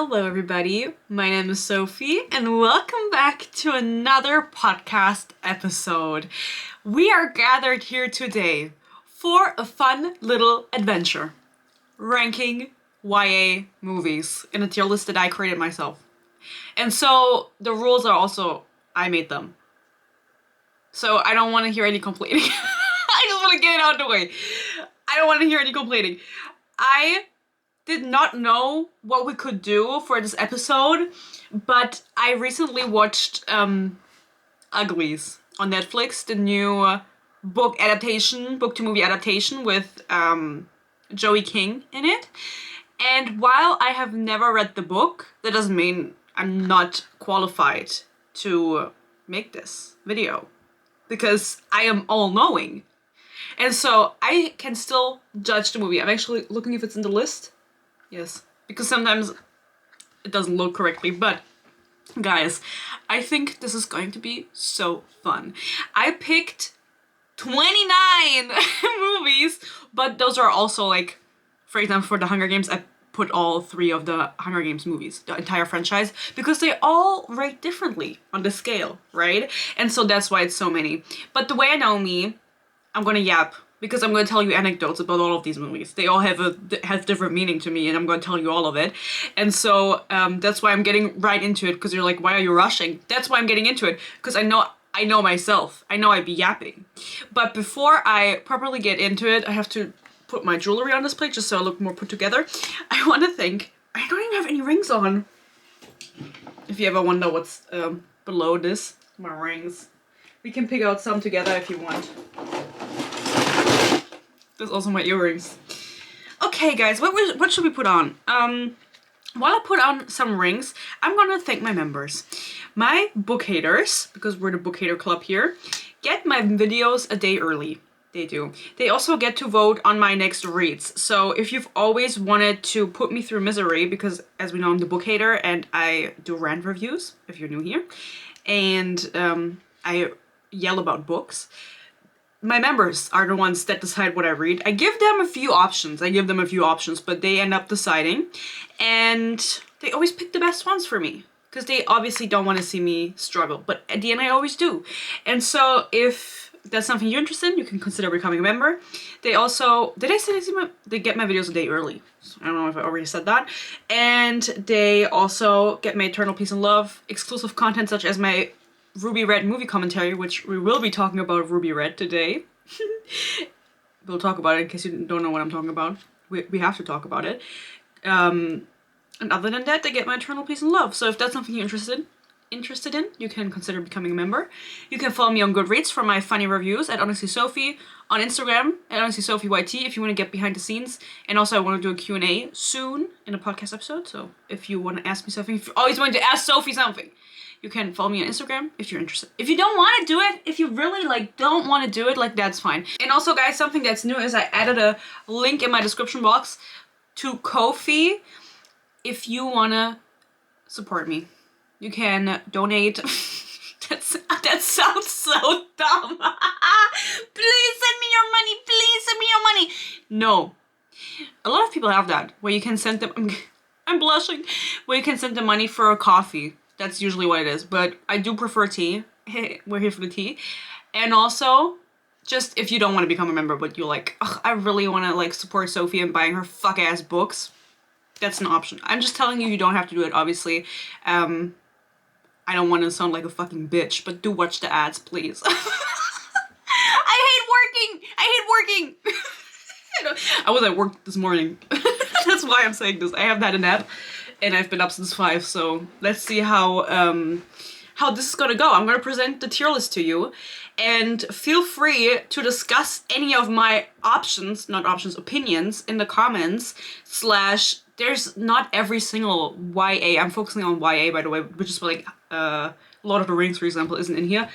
Hello everybody, my name is Sophie and welcome back to another podcast episode. We are gathered here today for a fun little adventure. Ranking YA movies in a tier list that I created myself. And so the rules are also, I made them. So I don't want to hear any complaining. I just want to get it out of the way. I don't want to hear any complaining. I did not know what we could do for this episode, but I recently watched Uglies on Netflix, the new book to movie adaptation with Joey King in it. And while I have never read the book, that doesn't mean I'm not qualified to make this video, because I am all-knowing. And so I can still judge the movie. I'm actually looking if it's in the list. Yes, because sometimes it doesn't load correctly, but guys, I think this is going to be so fun. I picked 29 movies, but those are also like, for example, for the Hunger Games, I put all 3 of the Hunger Games movies, the entire franchise, because they all rate differently on the scale, right? And so that's why it's so many. But the way I know me, I'm gonna yap, because I'm going to tell you anecdotes about all of these movies. They all have different meaning to me, and I'm going to tell you all of it. And so that's why I'm getting right into it, because you're like, why are you rushing? That's why I'm getting into it, because I know myself. I know I'd be yapping. But before I properly get into it, I have to put my jewelry on this plate just so I look more put together. I want to thank... I don't even have any rings on. If you ever wonder what's below this, my rings. We can pick out some together if you want. There's also my earrings. Okay, guys, what should we put on? While I put on some rings, I'm gonna thank my members. My book haters, because we're the book hater club here, get my videos a day early. They do. They also get to vote on my next reads. So if you've always wanted to put me through misery, because as we know, I'm the book hater and I do rant reviews, if you're new here, and I yell about books. My members are the ones that decide what I read. I give them a few options, but they end up deciding. And they always pick the best ones for me, because they obviously don't want to see me struggle. But at the end, I always do. And so if that's something you're interested in, you can consider becoming a member. They also, they get my videos a day early. So I don't know if I already said that. And they also get my Eternal Peace and Love exclusive content, such as my Ruby Red movie commentary, which we will be talking about Ruby Red today. We'll talk about it in case you don't know what I'm talking about. We have to talk about it. And other than that, they get my Eternal Peace and Love. So if that's something you're interested in, you can consider becoming a member. You can follow me on Goodreads for my funny reviews at Honestly Sophie, on Instagram at Honestly Sophie YT if you want to get behind the scenes. And also I want to do a Q&A soon in a podcast episode. So if you want to ask me something, if you always wanted to ask Sophie something, you can follow me on Instagram if you're interested. If you don't want to do it, if you really don't want to do it, that's fine. And also, guys, something that's new is I added a link in my description box to Ko-fi. If you want to support me, you can donate. That sounds so dumb. Please send me your money. Please send me your money. No. A lot of people have that, where you can send them... I'm blushing. Where you can send them money for a coffee. That's usually what it is, but I do prefer tea. We're here for the tea. And also, just if you don't want to become a member, but you're like, ugh, I really want to support Sophie and buying her fuck-ass books, that's an option. I'm just telling you, you don't have to do it, obviously. I don't want to sound like a fucking bitch, but do watch the ads, please. I hate working! I was at work this morning. That's why I'm saying this. I haven't had a nap. And I've been up since 5, so let's see how this is gonna go. I'm gonna present the tier list to you, and feel free to discuss any of my opinions in the comments. / there's not every single YA. I'm focusing on YA, by the way, which is Lord of the Rings, for example, isn't in here.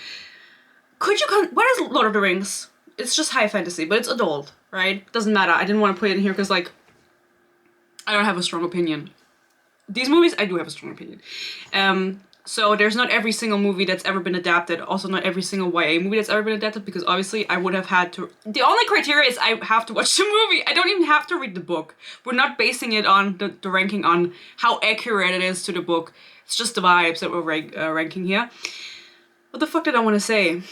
What is Lord of the Rings? It's just high fantasy, but it's adult, right? Doesn't matter. I didn't want to put it in here because I don't have a strong opinion. These movies, I do have a strong opinion. So there's not every single movie that's ever been adapted. Also not every single YA movie that's ever been adapted, because obviously I would have had to... The only criteria is I have to watch the movie. I don't even have to read the book. We're not basing it on the ranking on how accurate it is to the book. It's just the vibes that we're ranking here. What the fuck did I want to say?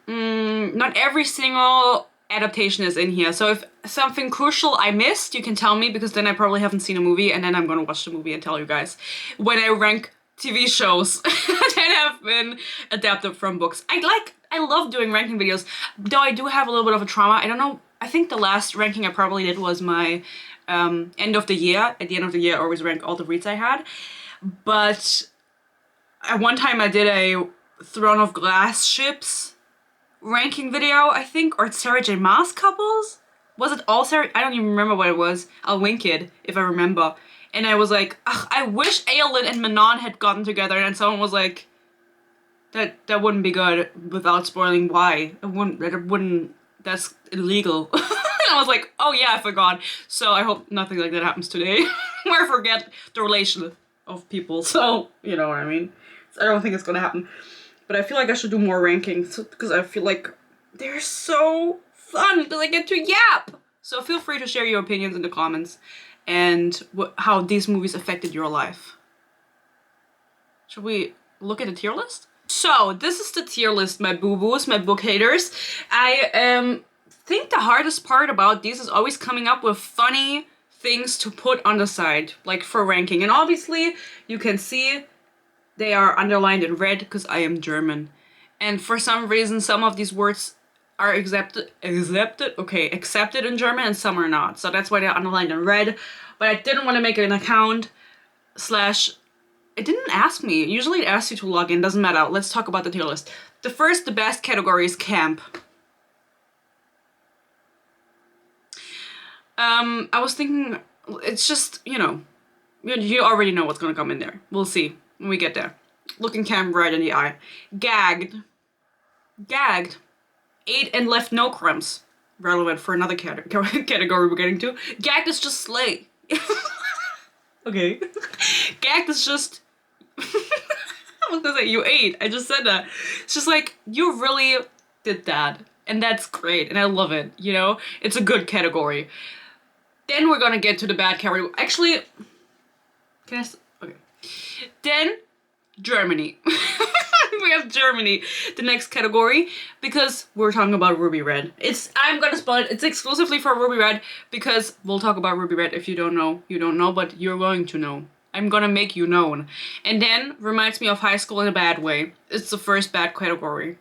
Not every single adaptation is in here. So if something crucial I missed, you can tell me, because then I probably haven't seen a movie, and then I'm gonna watch the movie and tell you guys when I rank TV shows that have been adapted from books. I love doing ranking videos, though I do have a little bit of a trauma. I don't know, I think the last ranking I probably did was my end of the year. At the end of the year I always rank all the reads I had. But at one time I did a Throne of Glass ships ranking video, I think, or Sarah J Maas couples? Was it all Sarah? I don't even remember what it was. I'll link it if I remember. And I was like, ugh, I wish Aelin and Manon had gotten together, and someone was like, that wouldn't be good, without spoiling why. That's illegal. And I was like, oh yeah, I forgot. So I hope nothing like that happens today, where I forget the relation of people. So, you know what I mean? So I don't think it's gonna happen. But I feel like I should do more rankings, because I feel like they're so fun, because I get to yap! So feel free to share your opinions in the comments, and how these movies affected your life. Should we look at the tier list? So, this is the tier list, my boo-boos, my book haters. I think the hardest part about these is always coming up with funny things to put on the side, like for ranking. And obviously, you can see they are underlined in red because I am German. And for some reason, some of these words are accepted in German, and some are not. So that's why they're underlined in red. But I didn't want to make an account / it didn't ask me. Usually it asks you to log in, doesn't matter. Let's talk about the tier list. The best category is camp. I was thinking, it's just, you know, you already know what's gonna come in there. We'll see when we get there. Looking camp right in the eye. Gagged. Ate and left no crumbs. Relevant for another category we're getting to. Gagged is just slay. Okay. Gagged is just... I was gonna say, you ate. I just said that. It's just like, you really did that. And that's great. And I love it, you know? It's a good category. Then we're gonna get to the bad category. Actually, okay. Then, Germany. We have Germany, the next category, because we're talking about Ruby Red. I'm gonna spoil it. It's exclusively for Ruby Red, because we'll talk about Ruby Red. If you don't know, you don't know, but you're going to know. I'm gonna make you known. And then, reminds me of high school in a bad way. It's the first bad category.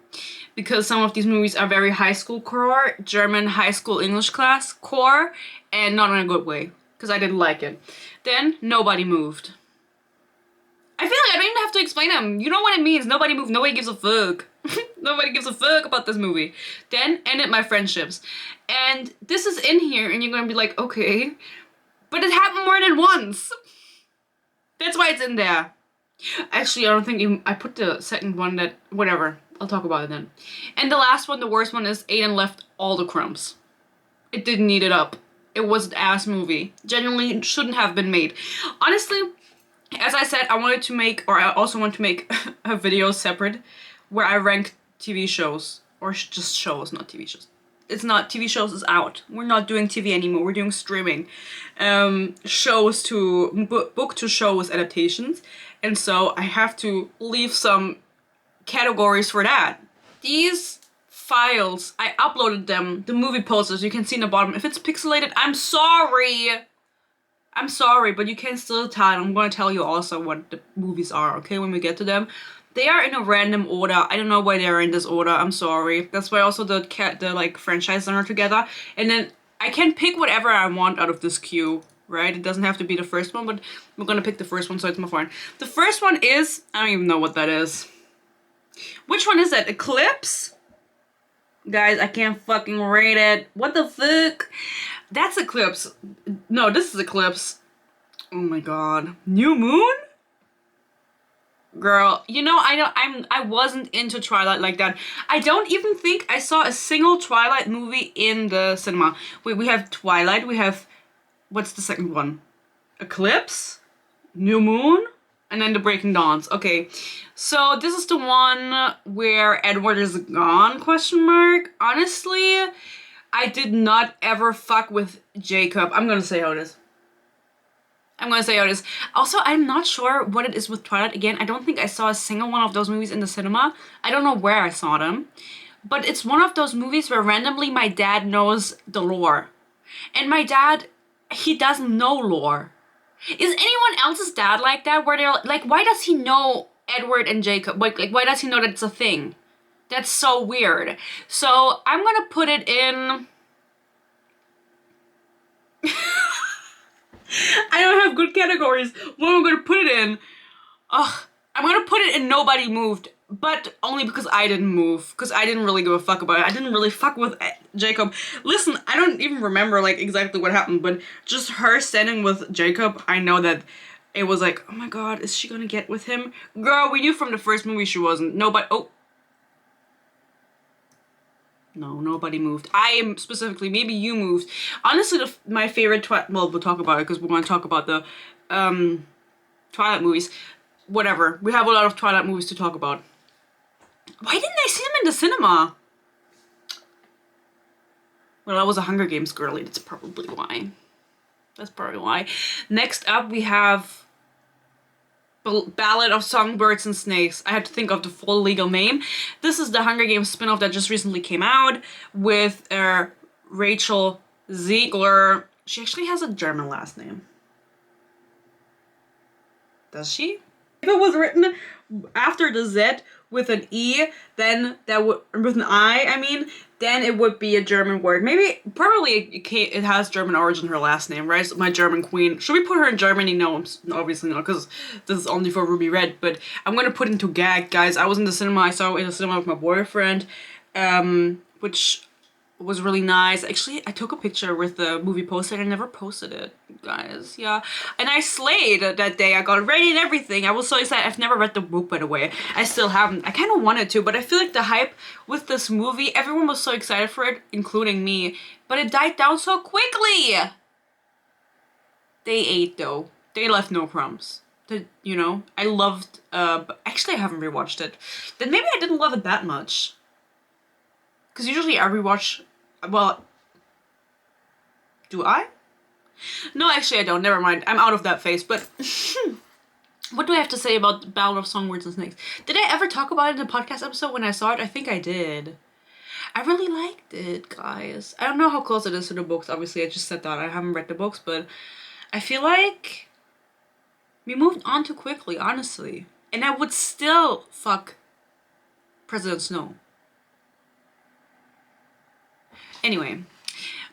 Because some of these movies are very high school core, German high school English class core, and not in a good way. Because I didn't like it. Then, Nobody Moved. I feel like I don't even have to explain them. You know what it means. Nobody moved. Nobody gives a fuck. Nobody gives a fuck about this movie. Then, Ended My Friendships. And this is in here, and you're gonna be like, okay. But it happened more than once. That's why it's in there. Actually, I don't think I put the second one that... Whatever. I'll talk about it then. And the last one, the worst one, is Ate and Left All the Crumbs. It didn't need it up. It was an ass movie. Genuinely shouldn't have been made. Honestly... As I said, I also want to make a video separate where I rank TV shows, or just shows, not TV shows. It's not, TV shows is out. We're not doing TV anymore, we're doing streaming. Shows to, book to shows adaptations. And so I have to leave some categories for that. These files, I uploaded them, the movie posters, you can see in the bottom. If it's pixelated, I'm sorry! I'm sorry, but you can still tell. I'm gonna tell you also what the movies are, okay, when we get to them. They are in a random order. I don't know why they are in this order. I'm sorry. That's why also the like franchises are together. And then I can pick whatever I want out of this queue, right? It doesn't have to be the first one, but we're gonna pick the first one, so it's more fun. The first one is, I don't even know what that is. Which one is that? Eclipse? Guys, I can't fucking rate it. What the fuck? That's Eclipse. No, this is Eclipse. Oh my god. New Moon? Girl, you know, I wasn't into Twilight like that. I don't even think I saw a single Twilight movie in the cinema. We have Twilight, we have, what's the second one? Eclipse? New Moon? And then the Breaking Dawns. Okay, so this is the one where Edward is gone, question mark. Honestly, I did not ever fuck with Jacob. I'm gonna say how it is. I'm gonna say how it is. Also, I'm not sure what it is with Twilight. Again, I don't think I saw a single one of those movies in the cinema. I don't know where I saw them. But it's one of those movies where randomly my dad knows the lore. And my dad, he doesn't know lore. Is anyone else's dad like that? Where they're like, why does he know Edward and Jacob? Like why does he know that it's a thing? That's so weird. So I'm gonna put it in. I don't have good categories. What am I gonna put it in? Ugh. I'm gonna put it in Nobody Moved, but only because I didn't move. Because I didn't really give a fuck about it. I didn't really fuck with Jacob. Listen, I don't even remember like exactly what happened, but just her standing with Jacob, I know that it was like, oh my god, is she gonna get with him? Girl, we knew from the first movie she wasn't. Nobody, oh. No, Nobody Moved. I am specifically, maybe you moved. Honestly, my favorite well, we'll talk about it because we're going to talk about the Twilight movies. Whatever. We have a lot of Twilight movies to talk about. Why didn't I see them in the cinema? Well, I was a Hunger Games girly. That's probably why. That's probably why. Next up, we have Ballad of Songbirds and Snakes. I had to think of the full legal name. This is the Hunger Games spin-off that just recently came out with Rachel Ziegler. She actually has a German last name. Does she? If it was written after the Z with an E, then that would, with an I mean, then it would be a German word. Maybe, probably it has German origin, her last name, right? So my German queen. Should we put her in Germany? No, obviously not, because this is only for Ruby Red, but I'm gonna put into gag, guys. I was in the cinema, I saw it in the cinema with my boyfriend, which was really nice. Actually, I took a picture with the movie poster and I never posted it, guys. Yeah. And I slayed that day. I got ready and everything. I was so excited. I've never read the book, by the way. I still haven't. I kind of wanted to, but I feel like the hype with this movie, everyone was so excited for it, including me. But it died down so quickly. They ate, though. They left no crumbs. You know, I loved, but actually I haven't rewatched it. Then maybe I didn't love it that much. Because usually I rewatch, well, do I? No, actually I don't, never mind. I'm out of that phase, but what do I have to say about Ballad of Songbirds and Snakes? Did I ever talk about it in a podcast episode when I saw it? I think I did. I really liked it, guys. I don't know how close it is to the books, obviously. I just said that. I haven't read the books, but I feel like we moved on too quickly, honestly. And I would still fuck President Snow. Anyway,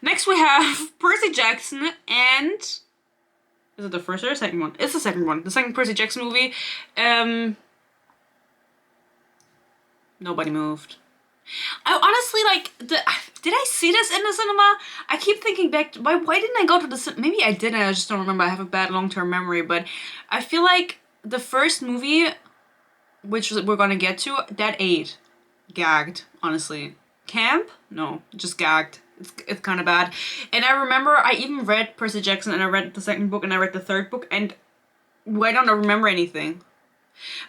next we have Percy Jackson and... Is it the first or the second one? It's the second one. The second Percy Jackson movie. Nobody Moved. I honestly, like, did I see this in the cinema? I keep thinking back to, why didn't I go to the cinema? Maybe I didn't, I just don't remember. I have a bad long-term memory, but I feel like the first movie, which we're gonna get to, that ate. Gagged, honestly. Camp? No, just gagged. It's kind of bad. And I remember I even read Percy Jackson and I read the second book and I read the third book and I don't remember anything.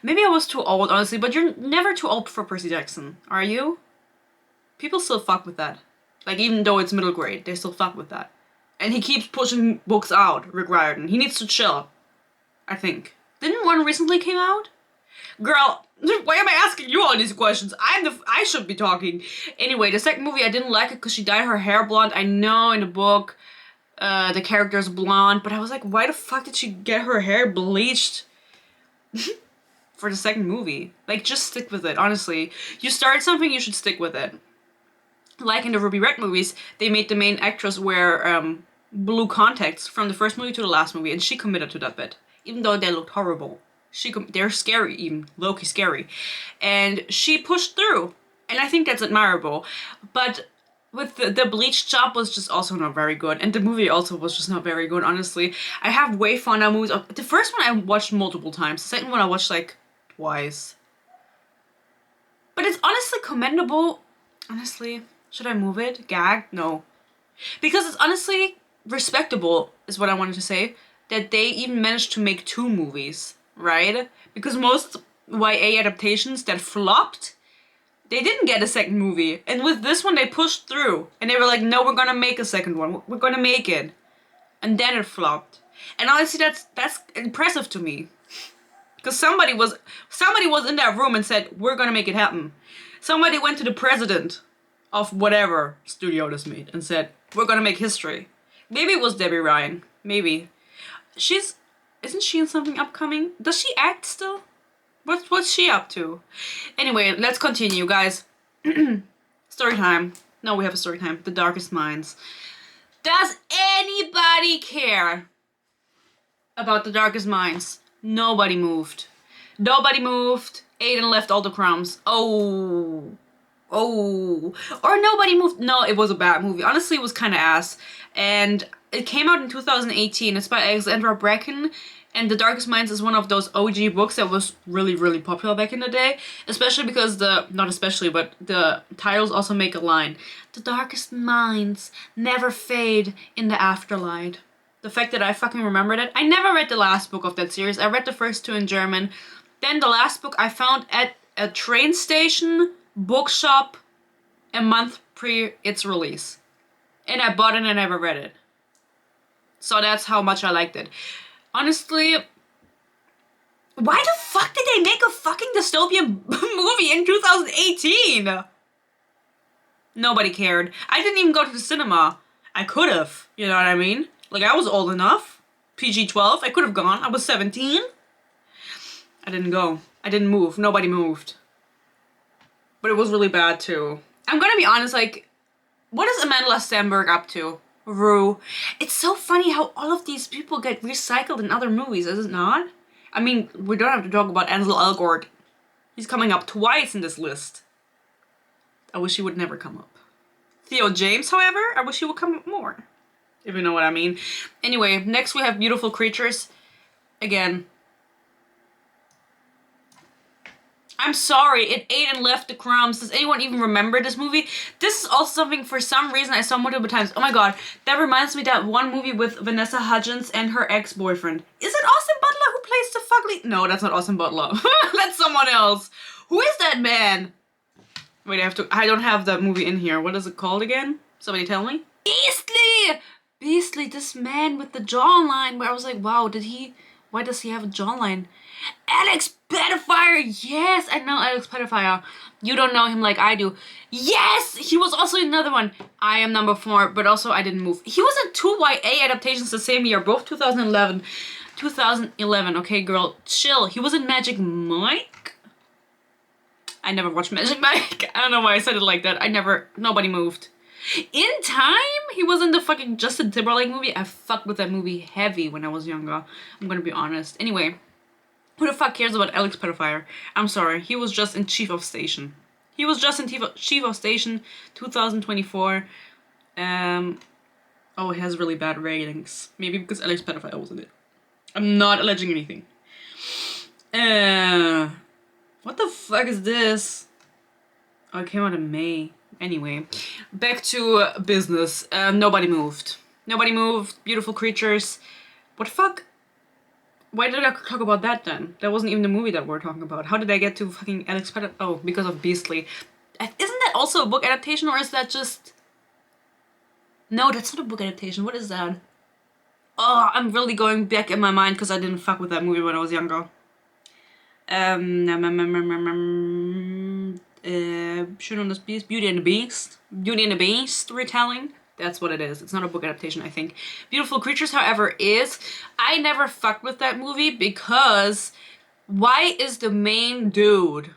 Maybe I was too old, honestly, but you're never too old for Percy Jackson, are you? People still fuck with that. Like, even though it's middle grade, they still fuck with that. And he keeps pushing books out, Rick Riordan. He needs to chill, I think. Didn't one recently came out? Girl, why am I asking you all these questions? I should be talking. Anyway, the second movie, I didn't like it because she dyed her hair blonde. I know in the book, the character's blonde, but I was like, why the fuck did she get her hair bleached for the second movie? Like, just stick with it, honestly. You started something, you should stick with it. Like in the Ruby Red movies, they made the main actress wear blue contacts from the first movie to the last movie, and she committed to that bit, even though they looked horrible. They're scary, even low-key scary, and she pushed through, and I think that's admirable. But with the bleach job was just also not very good, and the movie also was just not very good, honestly. I have way fonder movies. The first one I watched multiple times. The second one I watched like twice. But it's honestly commendable. Honestly, should I move it? Gag? No. Because it's honestly respectable, is what I wanted to say, that they even managed to make two movies. right? Because most YA adaptations that flopped, they didn't get a second movie. And with this one, they pushed through. And they were like, no, we're gonna make a second one. We're gonna make it. And then it flopped. And honestly, that's impressive to me. Because somebody was in that room and said, we're gonna make it happen. Somebody went to the president of whatever studio this made and said, we're gonna make history. Maybe it was Debbie Ryan. Maybe. Isn't she in something upcoming? Does she act still? What's she up to? Anyway, let's continue, guys. Story time. No, we have a story time. The Darkest Minds. Does anybody care about The Darkest Minds? Nobody moved. Nobody moved. Aiden left all the crumbs. Oh. Or nobody moved. No, it was a bad movie. Honestly, it was kind of ass. And it came out in 2018. It's by Alexandra Bracken. And The Darkest Minds is one of those OG books that was really, really popular back in the day. Especially because not especially, but the titles also make a line. The darkest minds never fade in the afterlight. The fact that I fucking remember that. I never read the last book of that series. I read the first two in German. Then the last book I found at a train station, bookshop, a month pre its release. And I bought it and I never read it. So that's how much I liked it. Honestly, why the fuck did they make a fucking dystopian movie in 2018? Nobody cared. I didn't even go to the cinema. I could have, you know what I mean? Like, I was old enough. PG-12, I could have gone. I was 17. I didn't go. I didn't move. Nobody moved. But it was really bad, too. I'm gonna be honest, like, what is Amanda Stenberg up to? Rue. It's so funny how all of these people get recycled in other movies, is it not? I mean, we don't have to talk about Ansel Elgort. He's coming up twice in this list. I wish he would never come up. Theo James, however, I wish he would come up more. If you know what I mean. Anyway, next we have Beautiful Creatures. Again. I'm sorry, it ate and left the crumbs. Does anyone even remember this movie? This is also something, for some reason, I saw multiple times. Oh my god, that reminds me of that one movie with Vanessa Hudgens and her ex-boyfriend. Is it Austin Butler who plays the fugly? No, that's not Austin Butler. That's someone else. Who is that man? Wait, I don't have that movie in here. What is it called again? Somebody tell me. Beastly! Beastly, this man with the jawline, where I was like, wow, why does he have a jawline? Alex Pettifier! Yes, I know Alex Pettifier. You don't know him like I do. Yes! He was also in another one. I Am Number 4, but also I Didn't Move. He was in 2 YA adaptations the same year, both 2011. 2011, okay, girl, chill. He was in Magic Mike? I never watched Magic Mike. I don't know why I said it like that. Nobody moved. In Time? He was in the fucking Justin Timberlake movie. I fucked with that movie heavy when I was younger. I'm gonna be honest. Anyway, who the fuck cares about Alex Pettifier? I'm sorry. He was just in Chief of Station. He was just in Chief of Station 2024. Oh, it has really bad ratings. Maybe because Alex Pettifier was in it. I'm not alleging anything. What the fuck is this? Oh, it came out in May. Anyway, back to business. Nobody moved. Nobody moved. Beautiful Creatures. What the fuck? Why did I talk about that then? That wasn't even the movie that we're talking about. How did I get to fucking Alex Pettifier? Oh, because of Beastly. Isn't that also a book adaptation, or is that just... No, that's not a book adaptation. What is that? Oh, I'm really going back in my mind because I didn't fuck with that movie when I was younger. Schön und das Beast, Beauty and the Beast. Beauty and the Beast retelling. That's what it is. It's not a book adaptation, I think. Beautiful Creatures, however, is. I never fucked with that movie because why is the main dude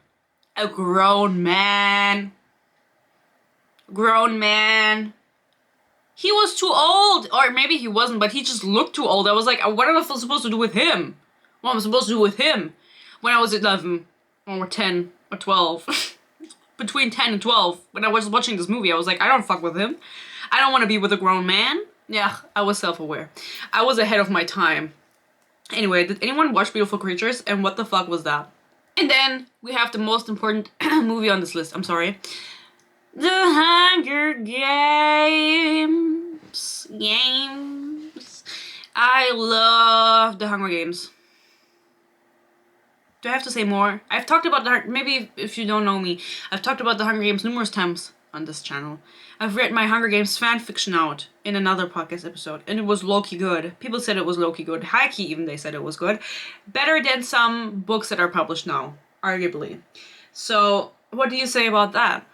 a grown man? Grown man. He was too old. Or maybe he wasn't, but he just looked too old. I was like, what am I supposed to do with him? What am I supposed to do with him? When I was 11 or 10 or 12. Between 10 and 12, when I was watching this movie, I was like, I don't fuck with him. I don't want to be with a grown man. Yeah, I was self-aware. I was ahead of my time. Anyway, did anyone watch Beautiful Creatures? And what the fuck was that? And then we have the most important movie on this list. I'm sorry. The Hunger Games. I love The Hunger Games. Do I have to say more? I've talked about maybe if you don't know me, I've talked about the Hunger Games numerous times on this channel. I've read my Hunger Games fan fiction out in another podcast episode, and it was low-key good. People said it was low-key good. High-key even they said it was good. Better than some books that are published now, arguably. So, what do you say about that?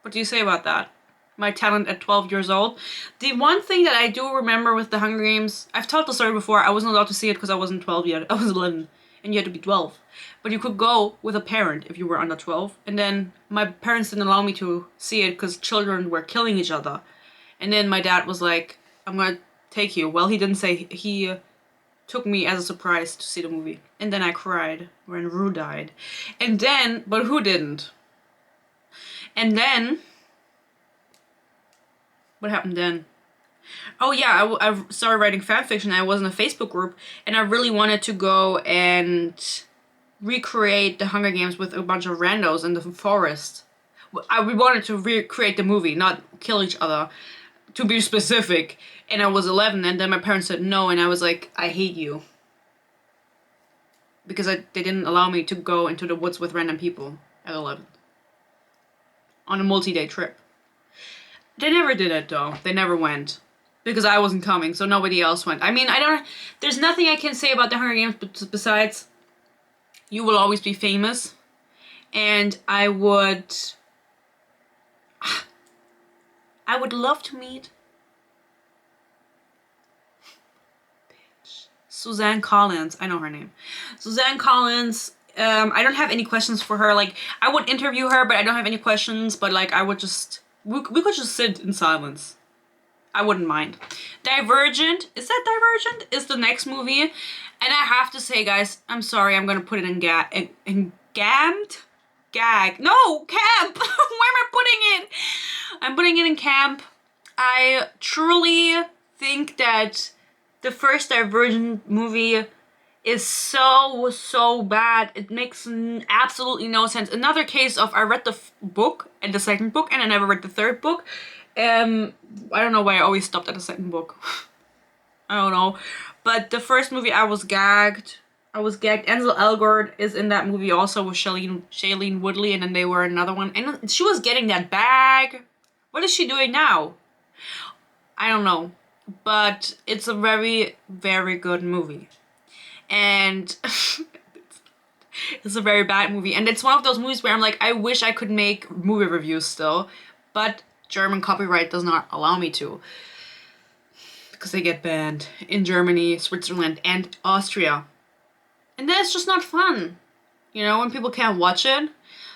What do you say about that? My talent at 12 years old. The one thing that I do remember with the Hunger Games, I've told the story before, I wasn't allowed to see it because I wasn't 12 yet. I was 11, and you had to be 12. But you could go with a parent if you were under 12. And then my parents didn't allow me to see it because children were killing each other. And then my dad was like, I'm gonna take you. Well, he didn't say, he took me as a surprise to see the movie. And then I cried when Rue died. And then, but who didn't? And then, what happened then? Oh yeah, I started writing fanfiction. I was in a Facebook group, and I really wanted to go and recreate the Hunger Games with a bunch of randos in the forest. We wanted to recreate the movie, not kill each other, to be specific. And I was 11, and then my parents said no, and I was like, I hate you. Because they didn't allow me to go into the woods with random people at 11. On a multi-day trip. They never did it though. They never went. Because I wasn't coming, so nobody else went. I mean, there's nothing I can say about the Hunger Games besides you will always be famous. And I would love to meet Suzanne Collins. I know her name. Suzanne Collins. I don't have any questions for her. Like, I would interview her, but I don't have any questions. But like, I would just, we could just sit in silence. I wouldn't mind. Divergent. Is that Divergent? Is the next movie. And I have to say, guys, I'm sorry. I'm gonna put it in Gammed? Gag. No! Camp! Where am I putting it? I'm putting it in camp. I truly think that the first Divergent movie is so bad. It makes absolutely no sense. Another case of I read the book and the second book, and I never read the third book. I don't know why I always stopped at the second book. I don't know. But the first movie, I was gagged. Ansel Elgort is in that movie also with Shailene Woodley, and then they were another one. And she was getting that bag. What is she doing now? I don't know. But it's a very, very good movie. And it's a very bad movie. And it's one of those movies where I'm like, I wish I could make movie reviews still. But German copyright does not allow me to. Because they get banned in Germany, Switzerland, and Austria. And then it's just not fun. You know, when people can't watch it.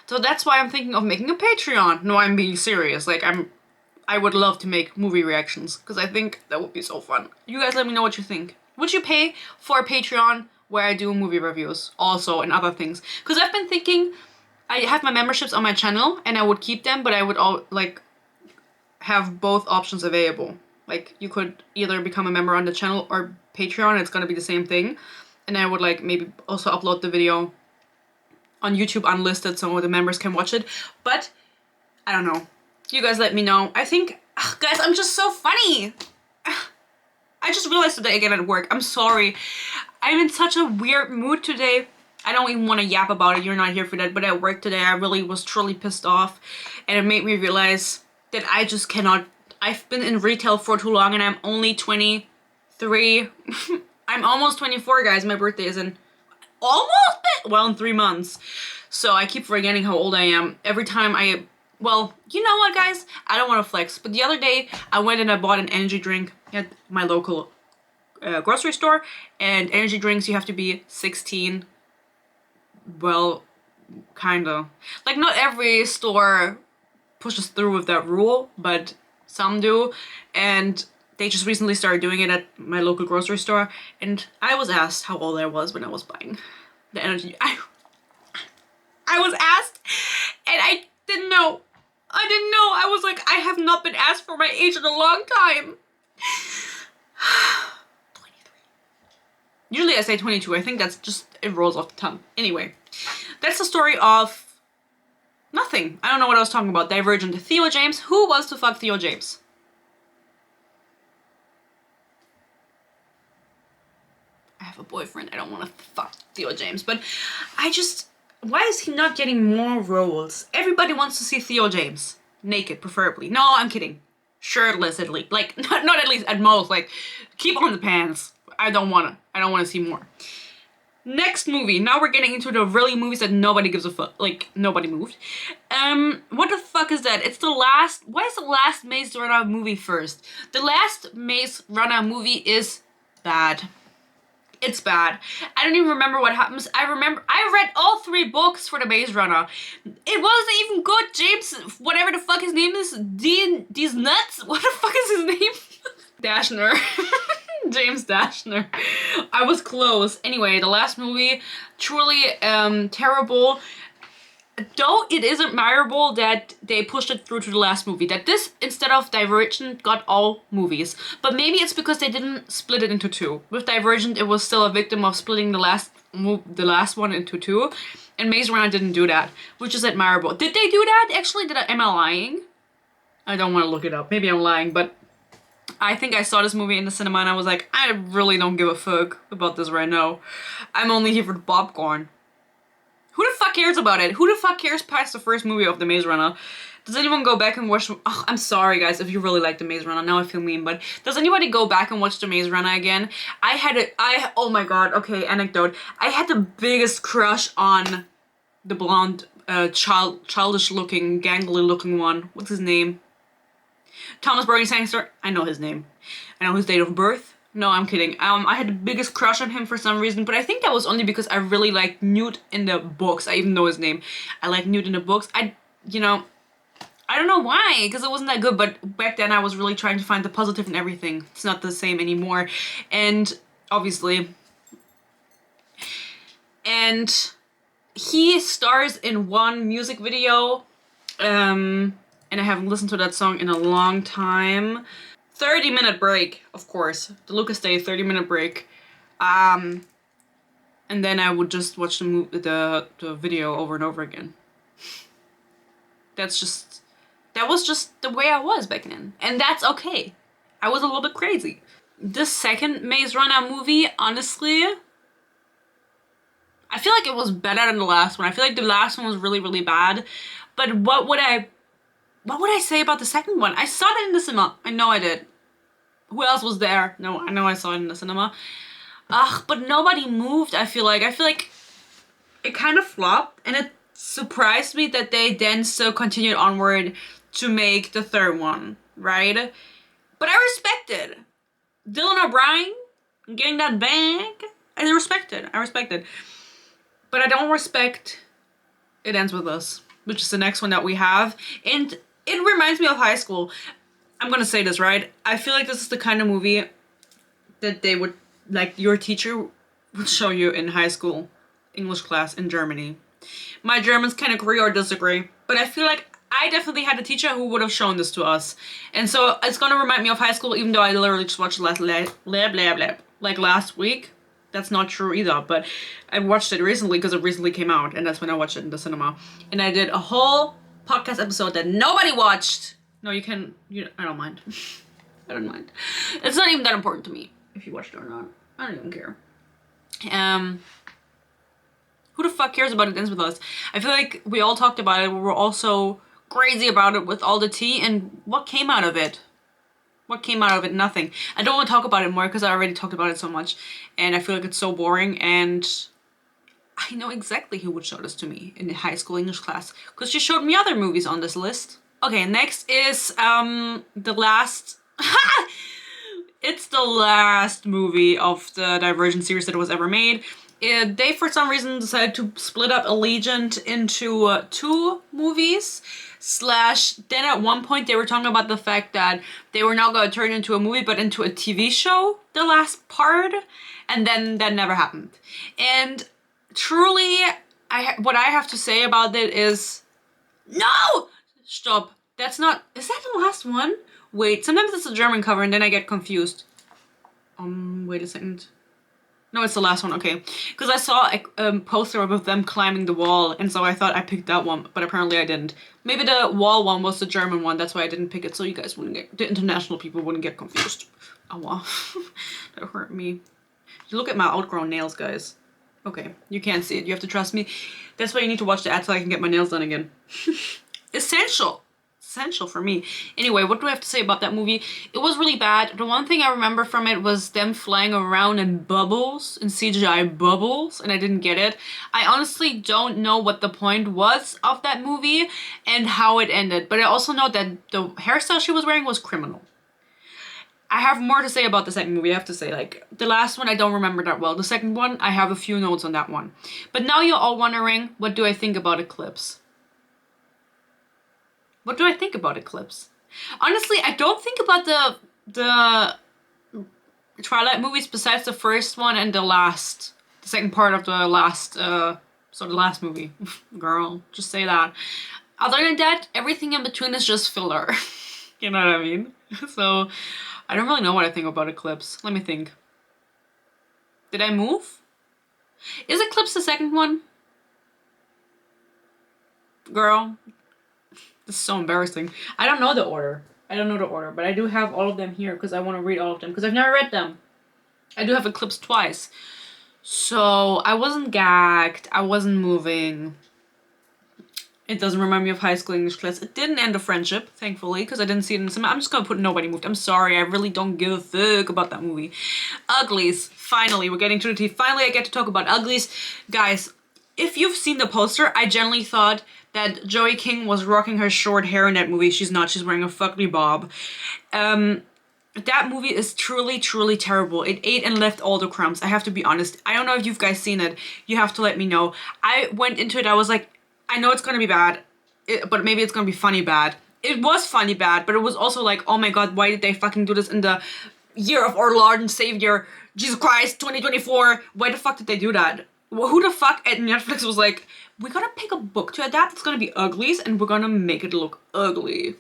So that's why I'm thinking of making a Patreon. No, I'm being serious. Like, I would love to make movie reactions. Because I think that would be so fun. You guys let me know what you think. Would you pay for a Patreon where I do movie reviews also and other things? Because I've been thinking, I have my memberships on my channel and I would keep them, but I would have both options available. Like, you could either become a member on the channel or Patreon. It's gonna be the same thing. And I would like maybe also upload the video on YouTube unlisted so the members can watch it. But I don't know. You guys let me know. I think, guys, I'm just so funny. I just realized today again at work. I'm sorry. I'm in such a weird mood today. I don't even want to yap about it. You're not here for that. But at work today, I really was truly pissed off. And it made me realize that I just cannot. I've been in retail for too long and I'm only 23. I'm almost 24, guys. My birthday is in in 3 months. So I keep forgetting how old I am. Every time well, you know what, guys? I don't want to flex. But the other day, I went and I bought an energy drink at my local grocery store. And energy drinks, you have to be 16. Well, kinda. Like, not every store pushes through with that rule, but some do. And they just recently started doing it at my local grocery store. And I was asked how old I was when I was buying the energy. I was asked, and I didn't know. I was like, I have not been asked for my age in a long time. 23. Usually I say 22. I think that's just, it rolls off the tongue. Anyway, that's the story of nothing. I don't know what I was talking about. Divergent. Theo James. Who wants to fuck Theo James? I I have a boyfriend. I don't want to fuck Theo James. But why is he not getting more roles? Everybody wants to see Theo James. Naked, preferably. No, I'm kidding. Shirtless, at least. Like, not at least, at most. Like, keep on the pants. I don't want to see more. Next movie. Now we're getting into the really movies that nobody gives a fuck. Like, nobody moved. What the fuck is that? It's the last... Why is the last Maze Runner movie first? The last Maze Runner movie is bad. It's bad. I don't even remember what happens. I read all 3 books for the Maze Runner. It wasn't even good. James, whatever the fuck his name is, these nuts. What the fuck is his name? Dashner. James Dashner. I was close. Anyway, the last movie, truly terrible. Though it is admirable that they pushed it through to the last movie. That this, instead of Divergent, got all movies. But maybe it's because they didn't split it into 2. With Divergent, it was still a victim of splitting the last one into 2. And Maze Runner didn't do that, which is admirable. Did they do that? Actually, am I lying? I don't want to look it up. Maybe I'm lying, but I think I saw this movie in the cinema and I was like, I really don't give a fuck about this right now. I'm only here for the popcorn. Who the fuck cares about it? Who the fuck cares past the first movie of The Maze Runner? Does anyone go back and watch... Oh, I'm sorry, guys, if you really like The Maze Runner. Now I feel mean, but does anybody go back and watch The Maze Runner again? Oh my god, okay, anecdote. I had the biggest crush on the blonde, childish-looking, gangly-looking one. What's his name? Thomas Brody Sangster. I know his name. I know his date of birth. No, I'm kidding. I had the biggest crush on him for some reason, but I think that was only because I really liked Newt in the books. I even know his name. I like Newt in the books. I don't know why, because it wasn't that good, but back then I was really trying to find the positive in everything. It's not the same anymore. And obviously. And he stars in one music video. And I haven't listened to that song in a long time. 30-minute break, of course. The Lucas Day 30-minute break. And then I would just watch the video over and over again. That was just the way I was back then. And that's okay. I was a little bit crazy. The second Maze Runner movie, honestly, I feel like it was better than the last one. I feel like the last one was really, really bad. But what would I say about the second one? I saw it in the cinema. I know I did. Who else was there? No, I know I saw it in the cinema. But nobody moved, I feel like. I feel like it kind of flopped, and it surprised me that they then still continued onward to make the third one, right? But I respect it. Dylan O'Brien getting that bag, I respect it. But I don't respect It Ends With Us, which is the next one that we have. And it reminds me of high school. I'm gonna say this, right? I feel like this is the kind of movie that they would, like, your teacher would show you in high school English class in Germany. My Germans can agree or disagree, but I feel like I definitely had a teacher who would have shown this to us. And so it's gonna remind me of high school, even though I literally just watched like last week. That's not true either, but I watched it recently because it recently came out, and that's when I watched it in the cinema. And I did a whole podcast episode that nobody watched. No, I don't mind. I don't mind. It's not even that important to me if you watched it or not. I don't even care. Who the fuck cares about It Ends With Us? I feel like we all talked about it. We were all so crazy about it with all the tea, and what came out of it? What came out of it? Nothing. I don't want to talk about it more because I already talked about it so much, and I feel like it's so boring, and I know exactly who would show this to me in the high school English class because she showed me other movies on this list. Okay, next is the last... It's the last movie of the Divergent series that was ever made. They, for some reason, decided to split up Allegiant into 2 movies. Then at one point they were talking about the fact that they were not going to turn into a movie but into a TV show, the last part. And then that never happened. And truly, what I have to say about it is... No! Stop. That's not... Is that the last one? Wait, sometimes it's a German cover and then I get confused. Wait a second. No, it's the last one, okay. Because I saw a poster of them climbing the wall, and so I thought I picked that one, but apparently I didn't. Maybe the wall one was the German one, that's why I didn't pick it, so you guys wouldn't get... The international people wouldn't get confused. Oh, wow. That hurt me. Look at my outgrown nails, guys. Okay, you can't see it. You have to trust me. That's why you need to watch the ad so I can get my nails done again. Essential. Essential for me. Anyway, what do I have to say about that movie? It was really bad. The one thing I remember from it was them flying around in bubbles, in CGI bubbles, and I didn't get it. I honestly don't know what the point was of that movie and how it ended, but I also know that the hairstyle she was wearing was criminal. I have more to say about the second movie, I have to say. Like, the last one I don't remember that well. The second one, I have a few notes on that one. But now you're all wondering, what do I think about Eclipse? What do I think about Eclipse? Honestly, I don't think about the Twilight movies besides the first one and the second part of the last, the last movie. Girl, just say that. Other than that, everything in between is just filler. You know what I mean? So, I don't really know what I think about Eclipse. Let me think. Did I move? Is Eclipse the second one? Girl, this is so embarrassing. I don't know the order. I don't know the order, but I do have all of them here because I want to read all of them because I've never read them. I do have Eclipse twice. So, I wasn't gagged. I wasn't moving. It doesn't remind me of high school English class. It didn't end a friendship, thankfully, because I didn't see it in the cinema. I'm just gonna put Nobody Moved. I'm sorry, I really don't give a fuck about that movie. Uglies. Finally, we're getting to the tea. Finally, I get to talk about Uglies. Guys, if you've seen the poster, I generally thought that Joey King was rocking her short hair in that movie. She's not. She's wearing a fuckly bob. That movie is truly, truly terrible. It ate and left all the crumbs. I have to be honest. I don't know if you've guys seen it. You have to let me know. I went into it, I was like, I know it's gonna be bad, but maybe it's gonna be funny bad. It was funny bad, but it was also like, oh my god, why did they fucking do this in the year of our Lord and Savior, Jesus Christ, 2024? Why the fuck did they do that? Who the fuck at Netflix was like, we gotta pick a book to adapt, it's gonna be Uglies, and we're gonna make it look ugly.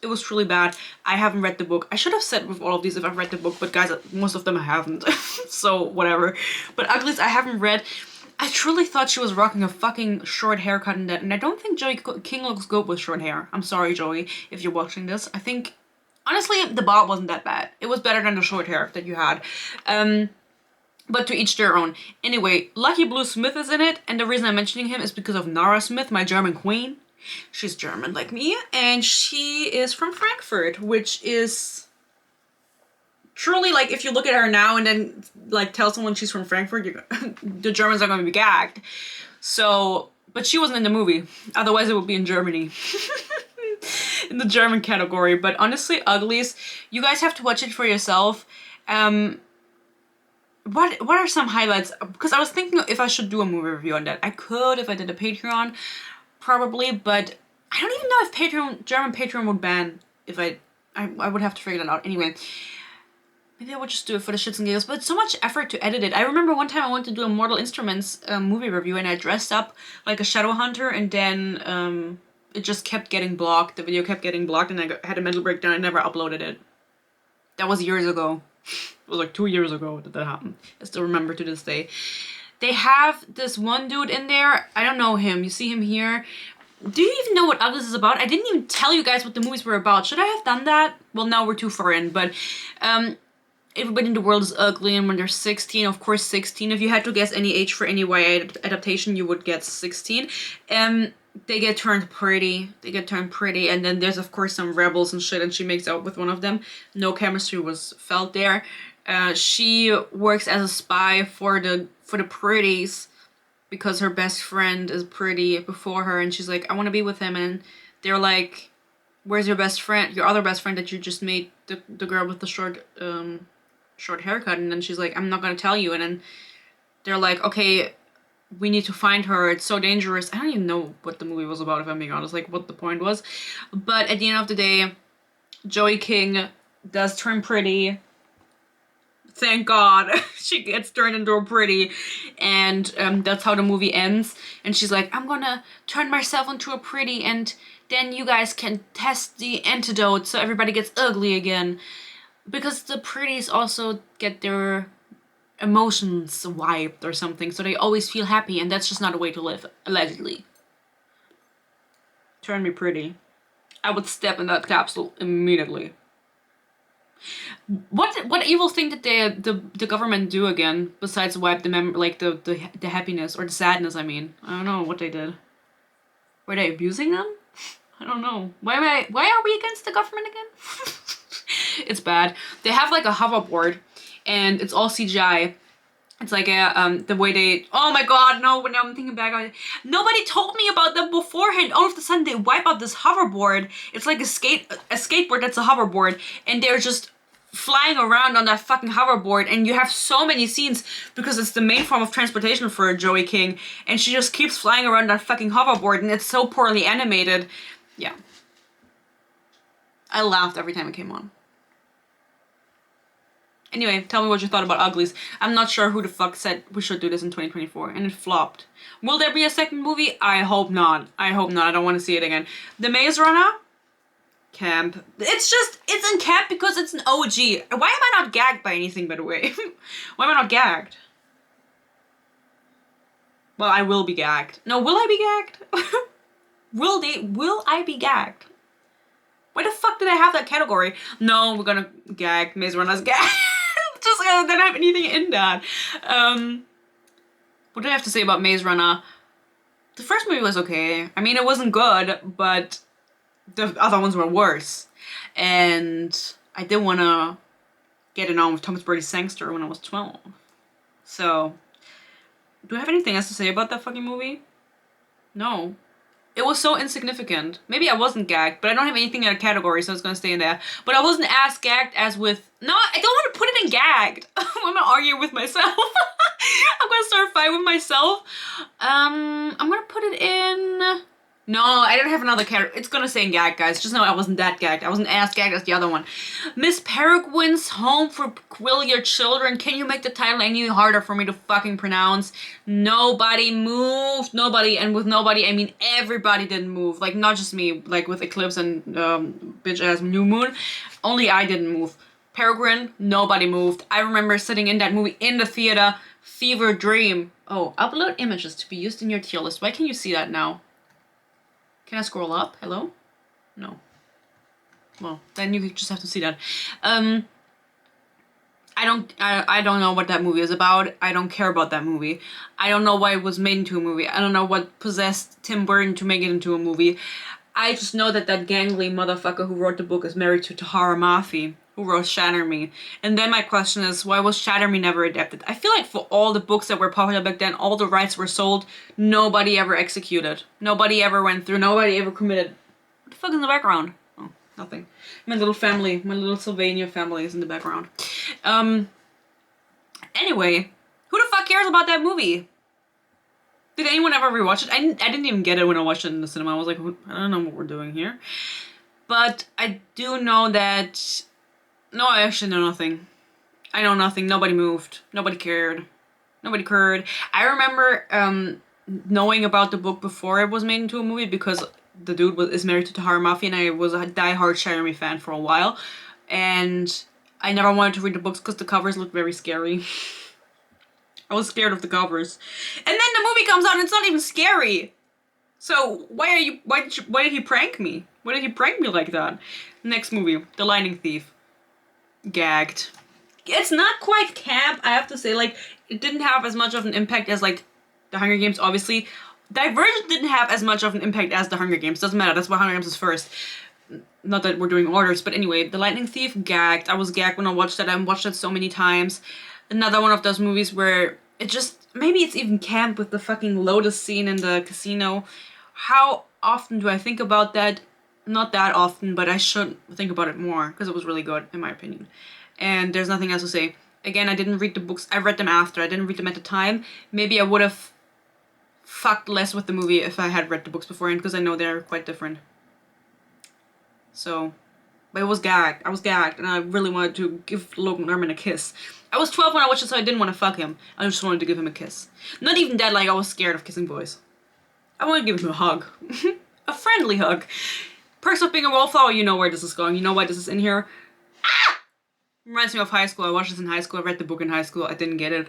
It was truly bad. I haven't read the book. I should have said with all of these if I've read the book, but guys, most of them I haven't. So, whatever. But Uglies I haven't read. I truly thought she was rocking a fucking short haircut in that, and I don't think Joey King looks good with short hair. I'm sorry, Joey, if you're watching this. I think, honestly, the bob wasn't that bad. It was better than the short hair that you had. But to each their own. Anyway, Lucky Blue Smith is in it, and the reason I'm mentioning him is because of Nara Smith, my German queen. She's German like me, and she is from Frankfurt, which is truly, like, if you look at her now and then, like, tell someone she's from Frankfurt, the Germans are going to be gagged. So, but she wasn't in the movie. Otherwise, it would be in Germany. In the German category. But honestly, Uglies, you guys have to watch it for yourself. What are some highlights? Because I was thinking if I should do a movie review on that. I could if I did a Patreon, probably, but I don't even know if German Patreon would ban if I would have to figure that out. Anyway. Maybe I would just do it for the shits and giggles, but it's so much effort to edit it. I remember one time I wanted to do a Mortal Instruments movie review, and I dressed up like a shadow hunter, and then it just kept getting blocked. The video kept getting blocked, and I had a mental breakdown. I never uploaded it. That was years ago. It was like 2 years ago that happened. I still remember to this day. They have this one dude in there. I don't know him. You see him here. Do you even know what Uglies is about? I didn't even tell you guys what the movies were about. Should I have done that? Well, now we're too far in, but everybody in the world is ugly, and when they're 16, of course 16, if you had to guess any age for any YA adaptation, you would guess 16. They get turned pretty. And then there's of course some rebels and shit, and she makes out with one of them. No chemistry was felt there. She works as a spy for the pretties because her best friend is pretty before her, and she's like, I want to be with him, and they're like, where's your best friend, your other best friend that you just made, the girl with the short haircut? And then she's like, I'm not gonna tell you. And then they're like, okay, we need to find her, it's so dangerous. I don't even know what the movie was about, if I'm being honest, like what the point was. But at the end of the day, Joey King does turn pretty. Thank God. She gets turned into a pretty, and that's how the movie ends. And she's like, I'm gonna turn myself into a pretty, and then you guys can test the antidote so everybody gets ugly again. Because the pretties also get their emotions wiped or something, so they always feel happy, and that's just not a way to live, allegedly. Turn me pretty. I would step in that capsule immediately. What evil thing did the government do again besides wipe the happiness or the sadness? I mean, I don't know what they did. Were they abusing them? I don't know. Why are we against the government again? It's bad. They have like a hoverboard, and it's all CGI. It's like the way they. Oh my god, no! Now I'm thinking back on it. Nobody told me about them beforehand. All of a sudden, they wipe out this hoverboard. It's like a skateboard that's a hoverboard, and they're just flying around on that fucking hoverboard, and you have so many scenes because it's the main form of transportation for Joey King, and she just keeps flying around that fucking hoverboard, and it's so poorly animated. Yeah. I laughed every time it came on. Anyway, tell me what you thought about Uglies. I'm not sure who the fuck said we should do this in 2024, and it flopped. Will there be a second movie? I hope not. I hope not. I don't want to see it again. The Maze Runner? Camp. It's in camp because it's an OG. Why am I not gagged by anything, by the way? Why am I not gagged? Well, I will be gagged. No, will I be gagged? Will I be gagged? Why the fuck did I have that category? No, we're gonna gag. Maze Runner's gag. Just I don't have anything in that. What do I have to say about Maze Runner? The first movie was okay. I mean, it wasn't good, but the other ones were worse. And I did want to get it on with Thomas Brodie Sangster when I was 12. So, do I have anything else to say about that fucking movie? No. It was so insignificant. Maybe I wasn't gagged, but I don't have anything in a category, so it's gonna stay in there. But I wasn't as gagged as with... No, I don't want to put it in gagged. I'm gonna argue with myself. I'm gonna start a fight with myself. I'm gonna put it in... No, I don't have another category. It's gonna say in gagged, guys. Just know I wasn't that gagged. I wasn't as gagged as the other one. Miss Peregrine's Home for Peculiar Children. Can you make the title any harder for me to fucking pronounce? Nobody moved. Nobody. And with nobody, I mean everybody didn't move. Like, not just me. Like, with Eclipse and bitch-ass New Moon. Only I didn't move. Peregrine, nobody moved. I remember sitting in that movie in the theater. Fever Dream. Oh, upload images to be used in your tier list. Why can't you see that now? Can I scroll up? Hello? No. Well, then you just have to see that. I don't know what that movie is about. I don't care about that movie. I don't know why it was made into a movie. I don't know what possessed Tim Burton to make it into a movie. I just know that gangly motherfucker who wrote the book is married to Tahara Mafi, who wrote Shatter Me. And then my question is, why was Shatter Me never adapted? I feel like for all the books that were popular back then, all the rights were sold, nobody ever executed. Nobody ever went through, nobody ever committed. What the fuck is in the background? Oh, nothing. My little family, my little Sylvania family is in the background. Anyway, who the fuck cares about that movie? Did anyone ever rewatch it? I didn't even get it when I watched it in the cinema. I was like, I don't know what we're doing here. But I do know that... No, I actually know nothing. I know nothing. Nobody moved. Nobody cared. Nobody cared. I remember knowing about the book before it was made into a movie because the dude is married to Tahara Mafi, and I was a diehard Shatter Me fan for a while. And I never wanted to read the books because the covers looked very scary. I was scared of the covers. And then the movie comes out and it's not even scary. So why did he prank me? Why did he prank me like that? Next movie, The Lightning Thief. Gagged. It's not quite camp, I have to say. Like, it didn't have as much of an impact as, like, The Hunger Games, obviously. Divergent didn't have as much of an impact as The Hunger Games. Doesn't matter, that's why Hunger Games is first. Not that we're doing orders, but anyway, The Lightning Thief, gagged. I was gagged when I watched that. I watched it so many times. Another one of those movies where it just... Maybe it's even camp with the fucking Lotus scene in the casino. How often do I think about that? Not that often, but I should think about it more because it was really good, in my opinion. And there's nothing else to say. Again, I didn't read the books. I read them after. I didn't read them at the time. Maybe I would have fucked less with the movie if I had read the books beforehand because I know they're quite different. So, but it was gagged. I was gagged, and I really wanted to give Logan Lerman a kiss. I was 12 when I watched it, so I didn't want to fuck him. I just wanted to give him a kiss. Not even that, like, I was scared of kissing boys. I wanted to give him a hug. A friendly hug. Perks of Being a Wallflower, you know where this is going. You know why this is in here. Ah! Reminds me of high school. I watched this in high school. I read the book in high school. I didn't get it.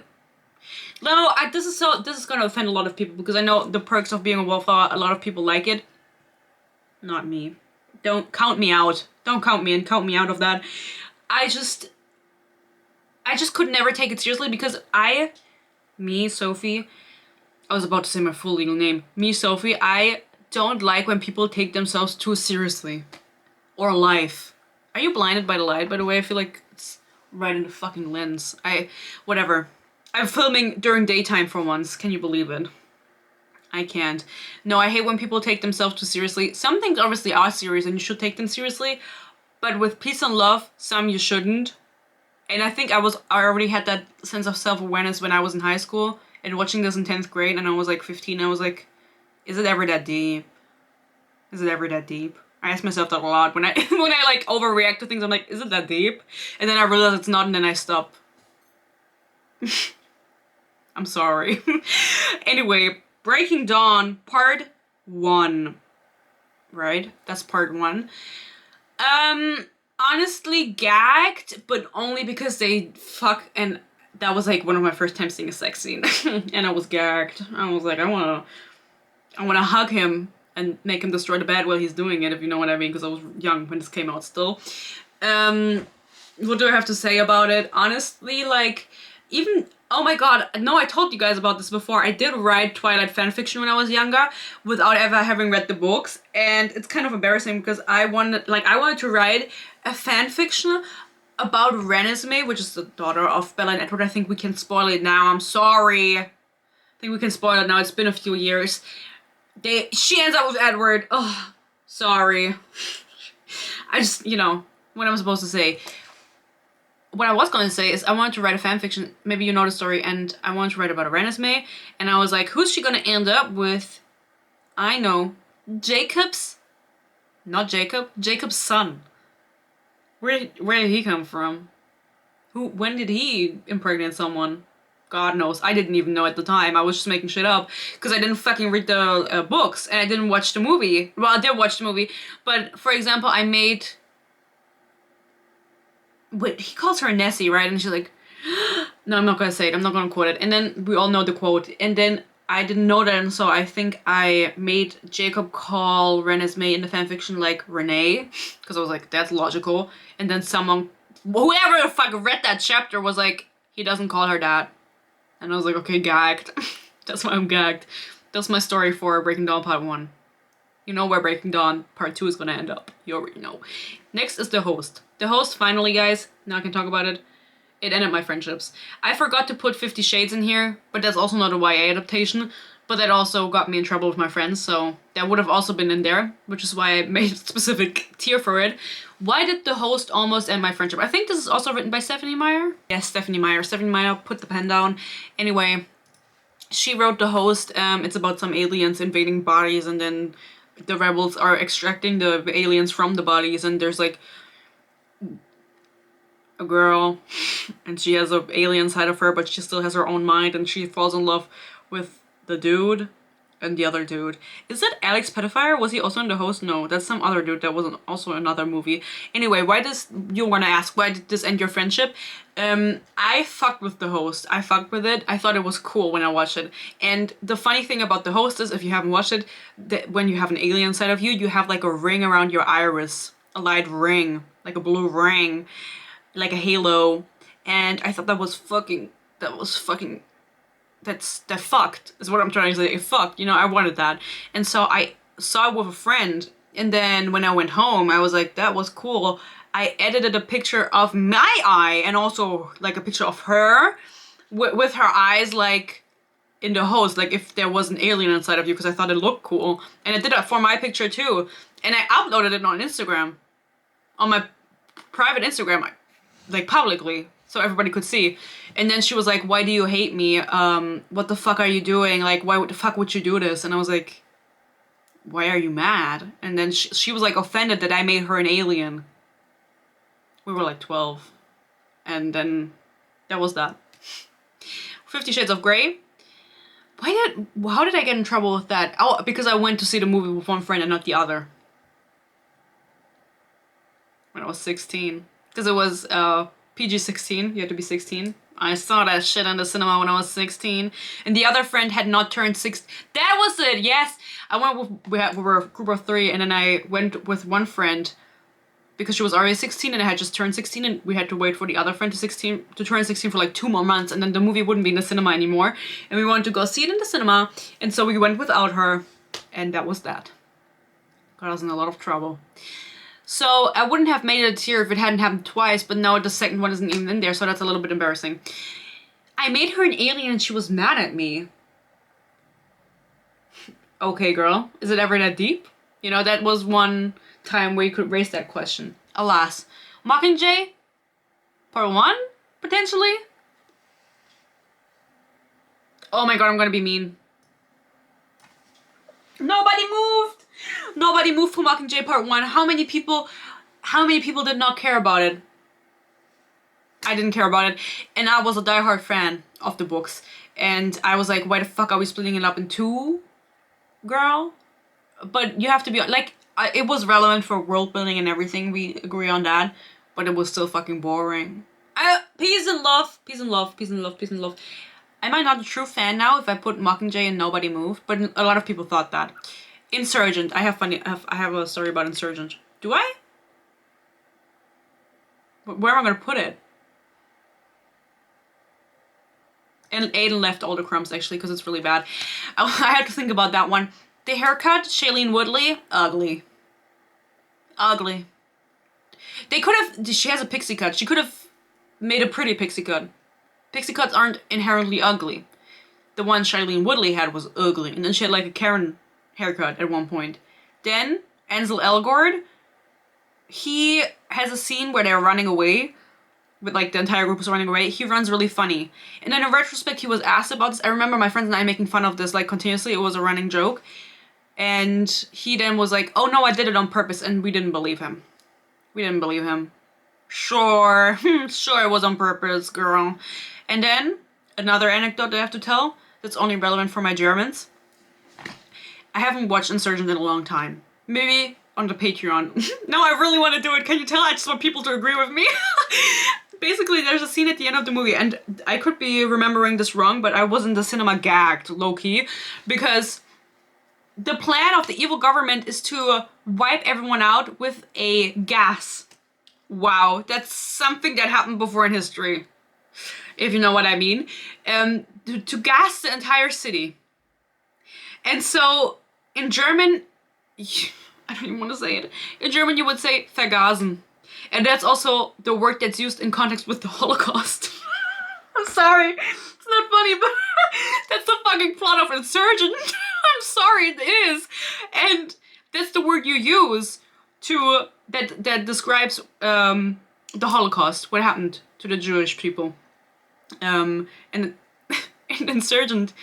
No, this is gonna offend a lot of people because I know The Perks of Being a Wallflower, a lot of people like it. Not me. Don't count me out. Don't count me in. Count me out of that. I just could never take it seriously because me, Sophie, I was about to say my full legal name. Me, Sophie, I don't like when people take themselves too seriously. Or life. Are you blinded by the light, by the way? I feel like it's right in the fucking lens. Whatever. I'm filming during daytime for once. Can you believe it? I can't. No, I hate when people take themselves too seriously. Some things obviously are serious and you should take them seriously. But with peace and love, some you shouldn't. And I think I already had that sense of self-awareness when I was in high school and watching this in 10th grade and I was like 15. I was like, is it ever that deep? Is it ever that deep? I ask myself that a lot when I when I like overreact to things. I'm like, is it that deep? And then I realize it's not and then I stop. I'm sorry. Anyway, Breaking Dawn part 1. Right? That's part 1. Honestly gagged, but only because they fuck, and that was like one of my first times seeing a sex scene. And I was gagged. I was like, I wanna hug him and make him destroy the bed while he's doing it, if you know what I mean, because I was young when this came out still. What do I have to say about it? Honestly, like, even, oh my god, no, I told you guys about this before. I did write Twilight fanfiction when I was younger without ever having read the books, and it's kind of embarrassing because I wanted to write a fanfiction about Renesmee, which is the daughter of Bella and Edward. I think we can spoil it now. I'm sorry. I think we can spoil it now. It's been a few years. She ends up with Edward. Oh, sorry. I just, what I'm supposed to say. What I was going to say is I wanted to write a fanfiction. Maybe you know the story. And I wanted to write about a Renesmee. And I was like, who's she going to end up with? I know. Jacob's son. Where did he come from? When did he impregnate someone? God knows. I didn't even know at the time. I was just making shit up because I didn't fucking read the books and I didn't watch the movie. Well, I did watch the movie, but for example, wait, he calls her Nessie, right? And she's like, no, I'm not gonna say it. I'm not gonna quote it. And then we all know the quote. And then I didn't know that, and so I think I made Jacob call Renesmee in the fanfiction like Renee, because I was like, that's logical. And then whoever the fuck read that chapter was like, he doesn't call her that. And I was like, okay, gagged. That's why I'm gagged. That's my story for Breaking Dawn Part 1. You know where Breaking Dawn Part 2 is gonna end up. You already know. Next is The Host. The Host, finally, guys, now I can talk about it. It ended my friendships. I forgot to put 50 Shades in here, but that's also not a YA adaptation. But that also got me in trouble with my friends, so that would have also been in there, which is why I made a specific tier for it. Why did The Host almost end my friendship? I think this is also written by Stephanie Meyer. Yes, Stephanie Meyer. Stephanie Meyer, put the pen down. Anyway, she wrote The Host. It's about some aliens invading bodies, and then the rebels are extracting the aliens from the bodies, and there's like a girl, and she has an alien side of her, but she still has her own mind, and she falls in love with the dude and the other dude. Is that Alex Pettifier? Was he also in The Host? No, that's some other dude that was also another movie. Anyway, you wanna ask, why did this end your friendship? I fucked with The Host. I fucked with it. I thought it was cool when I watched it. And the funny thing about The Host is, if you haven't watched it, that when you have an alien side of you, you have like a ring around your iris. A light ring. Like a blue ring. Like a halo. And I thought that fucked, is what I'm trying to say. It fucked, I wanted that. And so I saw it with a friend, and then when I went home, I was like, that was cool. I edited a picture of my eye, and also like a picture of her, with her eyes like in The Host, like if there was an alien inside of you, because I thought it looked cool. And I did that for my picture too. And I uploaded it on Instagram. On my private Instagram, like publicly, so everybody could see. And then she was like, why do you hate me? What the fuck are you doing? Like, why the fuck would you do this? And I was like, why are you mad? And then she was like offended that I made her an alien. We were like 12. And then that was that. 50 Shades of Grey. How did I get in trouble with that? Oh, because I went to see the movie with one friend and not the other. When I was 16. Because it was PG-16, you had to be 16. I saw that shit in the cinema when I was 16. And the other friend had not turned 16. That was it, yes! We were a group of 3, and then I went with one friend because she was already 16 and I had just turned 16 and we had to wait for the other friend to turn 16 for like 2 more months, and then the movie wouldn't be in the cinema anymore and we wanted to go see it in the cinema, and so we went without her, and that was that. Got us in a lot of trouble. So I wouldn't have made it here if it hadn't happened twice, but no, the second one isn't even in there, so that's a little bit embarrassing. I made her an alien and she was mad at me. Okay, girl, is it ever that deep? You know, that was one time where you could raise that question. Alas. Mockingjay? Part 1? Potentially? Oh my god, I'm gonna be mean. Nobody moved! Nobody moved for Mockingjay Part 1. How many people did not care about it? I didn't care about it. And I was a diehard fan of the books. And I was like, why the fuck are we splitting it up in 2? Girl? But you have to be, like, it was relevant for world building and everything, we agree on that, but it was still fucking boring. Peace and love, peace and love, peace and love, peace and love. Am I not a true fan now if I put Mockingjay and Nobody Moved? But a lot of people thought that. Insurgent, I have a story about Insurgent. Do I? Where am I gonna put it? And Aiden left all the crumbs actually because it's really bad. I had to think about that one. The haircut, Shailene Woodley, ugly. Ugly. They could have, she has a pixie cut. She could have made a pretty pixie cut. Pixie cuts aren't inherently ugly. The one Shailene Woodley had was ugly. And then she had like a Karen haircut at one point. Then, Ansel Elgort, he has a scene where they're running away. With like the entire group is running away. He runs really funny. And then in retrospect, he was asked about this. I remember my friends and I making fun of this like continuously. It was a running joke. And he then was like, oh no, I did it on purpose. And we didn't believe him. We didn't believe him. Sure. Sure it was on purpose, girl. And then, another anecdote that I have to tell that's only relevant for my Germans. I haven't watched Insurgent in a long time. Maybe on the Patreon. No, I really want to do it. Can you tell? I just want people to agree with me. Basically, there's a scene at the end of the movie, and I could be remembering this wrong, but I was in the cinema gagged, low-key, because the plan of the evil government is to wipe everyone out with a gas. Wow, that's something that happened before in history, if you know what I mean. To gas the entire city. And so, in German, I don't even want to say it. In German, you would say vergasen. And that's also the word that's used in context with the Holocaust. I'm sorry. It's not funny, but that's the fucking plot of Insurgent. I'm sorry, it is. And that's the word you use to that describes the Holocaust, what happened to the Jewish people. And in Insurgent,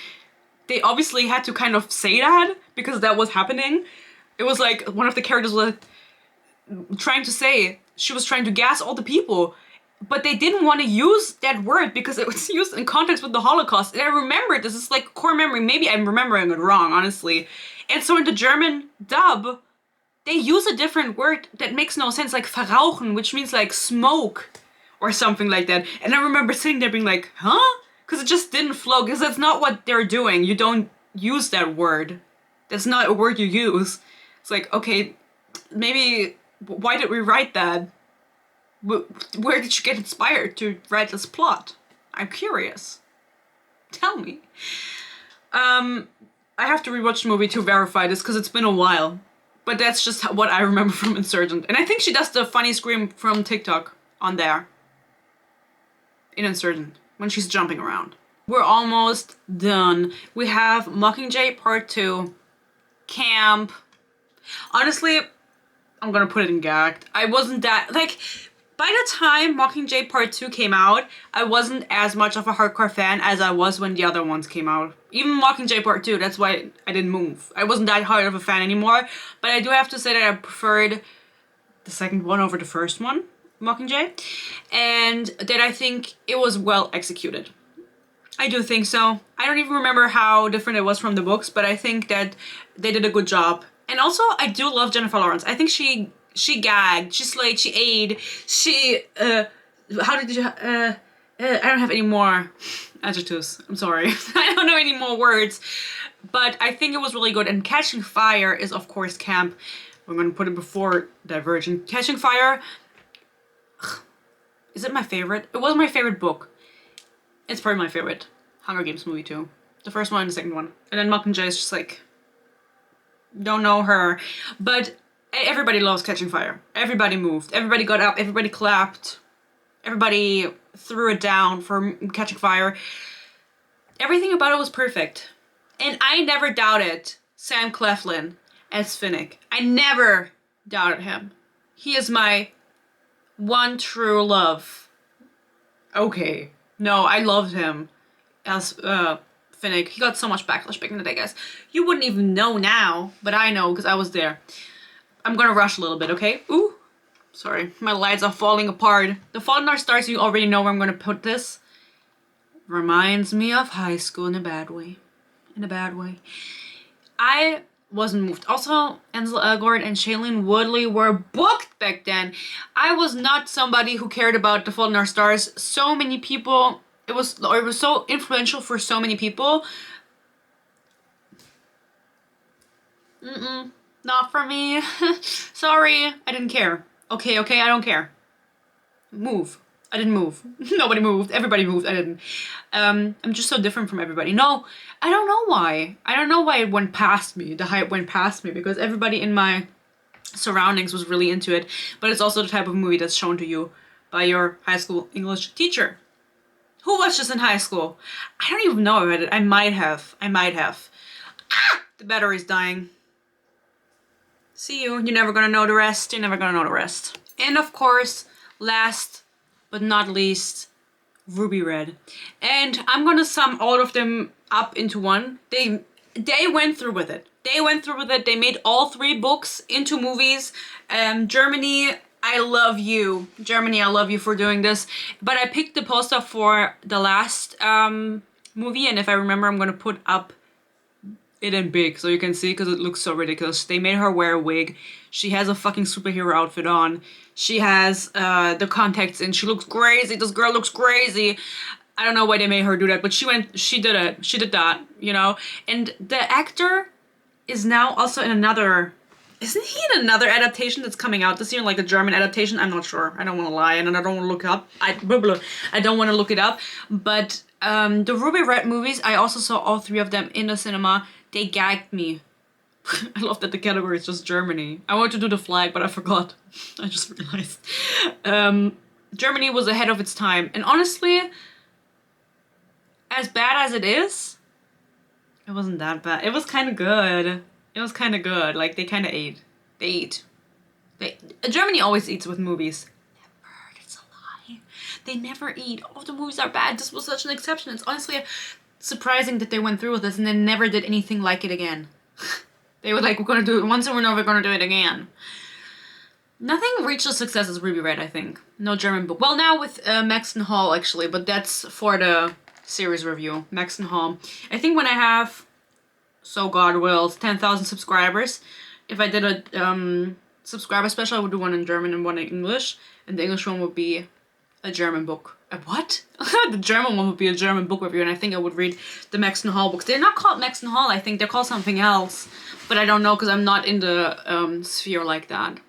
they obviously had to kind of say that because that was happening. It was like one of the characters was trying to say, she was trying to gas all the people, but they didn't want to use that word because it was used in context with the Holocaust. And I remember this is like core memory. Maybe I'm remembering it wrong, honestly. And so in the German dub, they use a different word that makes no sense, like verrauchen, which means like smoke or something like that. And I remember sitting there being like, huh? Because it just didn't flow, because that's not what they're doing. You don't use that word. That's not a word you use. It's like, okay, maybe, why did we write that? Where did you get inspired to write this plot? I'm curious. Tell me. I have to rewatch the movie to verify this because it's been a while. But that's just what I remember from Insurgent. And I think she does the funny scream from TikTok on there. In Insurgent. When she's jumping around. We're almost done. We have Mockingjay Part 2. Camp. Honestly, I'm gonna put it in gagged. I wasn't that, like, by the time Mockingjay Part 2 came out, I wasn't as much of a hardcore fan as I was when the other ones came out. Even Mockingjay Part 2, that's why I didn't move. I wasn't that hard of a fan anymore, but I do have to say that I preferred the second one over the first one, Mockingjay, and that I think it was well executed. I do think so. I don't even remember how different it was from the books, but I think that they did a good job. And also, I do love Jennifer Lawrence. I think she gagged, she slayed, she ate, she, how did you, I don't have any more adjectives, I'm sorry. I don't know any more words, but I think it was really good. And Catching Fire is, of course, camp, We're gonna put it before Divergent. Catching Fire, is it my favorite? It was my favorite book. It's probably my favorite Hunger Games movie too. The first one and the second one. And then Mockingjay is just like, don't know her. But everybody loves Catching Fire. Everybody moved. Everybody got up. Everybody clapped. Everybody threw it down for Catching Fire. Everything about it was perfect. And I never doubted Sam Claflin as Finnick. I never doubted him. He is my one true love. Okay. No, I loved him as Finnick. He got so much backlash back in the day, guys. You wouldn't even know now, but I know because I was there. I'm gonna rush a little bit, okay? Ooh. Sorry, my lights are falling apart. The Fault in Our Stars, you already know where I'm gonna put this. Reminds me of high school in a bad way. In a bad way. I wasn't moved. Also, Ansel Elgort and Shailene Woodley were booked back then. I was not somebody who cared about The Fault in Our Stars. So many people, it was so influential for so many people. Not for me. Sorry, I didn't care. Okay, I don't care. Move. I didn't move. Nobody moved. Everybody moved. I didn't. I'm just so different from everybody. No, I don't know why. I don't know why it went past me. The hype went past me because everybody in my surroundings was really into it. But it's also the type of movie that's shown to you by your high school English teacher. Who watched this in high school? I don't even know about it. I might have. Ah! The battery's dying. See you. You're never gonna know the rest. You're never gonna know the rest. And of course, last but not least, Ruby Red. And I'm gonna sum all of them up into one. They went through with it. They made all 3 books into movies. Germany, I love you. Germany, I love you for doing this. But I picked the poster for the last movie, and if I remember, I'm gonna put up it in big so you can see because it looks so ridiculous. They made her wear a wig. She has a fucking superhero outfit on. She has the contacts in. She looks crazy. This girl looks crazy. I don't know why they made her do that, but she did it. She did that, you know? And the actor is now also in another, isn't he in another adaptation that's coming out this year, like a German adaptation? I'm not sure. I don't want to lie, and I don't want to look up. I don't want to look it up. But the Ruby Red movies, I also saw all 3 of them in the cinema. They gagged me. I love that the category is just Germany. I wanted to do the flag, but I forgot. I just realized. Germany was ahead of its time. And honestly, as bad as it is, it wasn't that bad. It was kind of good. Like, they kind of ate. They ate. Germany always eats with movies. Never. It's a lie. They never eat. All the movies are bad. This was such an exception. It's honestly surprising that they went through with this and they never did anything like it again. They were like, we're gonna do it once and we're gonna do it again. Nothing reached the success as Ruby Red, I think. No German book. Well, now with Maxton Hall, actually, but that's for the series review. Maxton Hall. I think when I have, so God wills, 10,000 subscribers, if I did a subscriber special, I would do one in German and one in English. And the English one would be a German book. A what? The German one would be a German book review, and I think I would read the Maxton Hall books. They're not called Maxton Hall, I think. They're called something else. But I don't know, because I'm not in the sphere like that.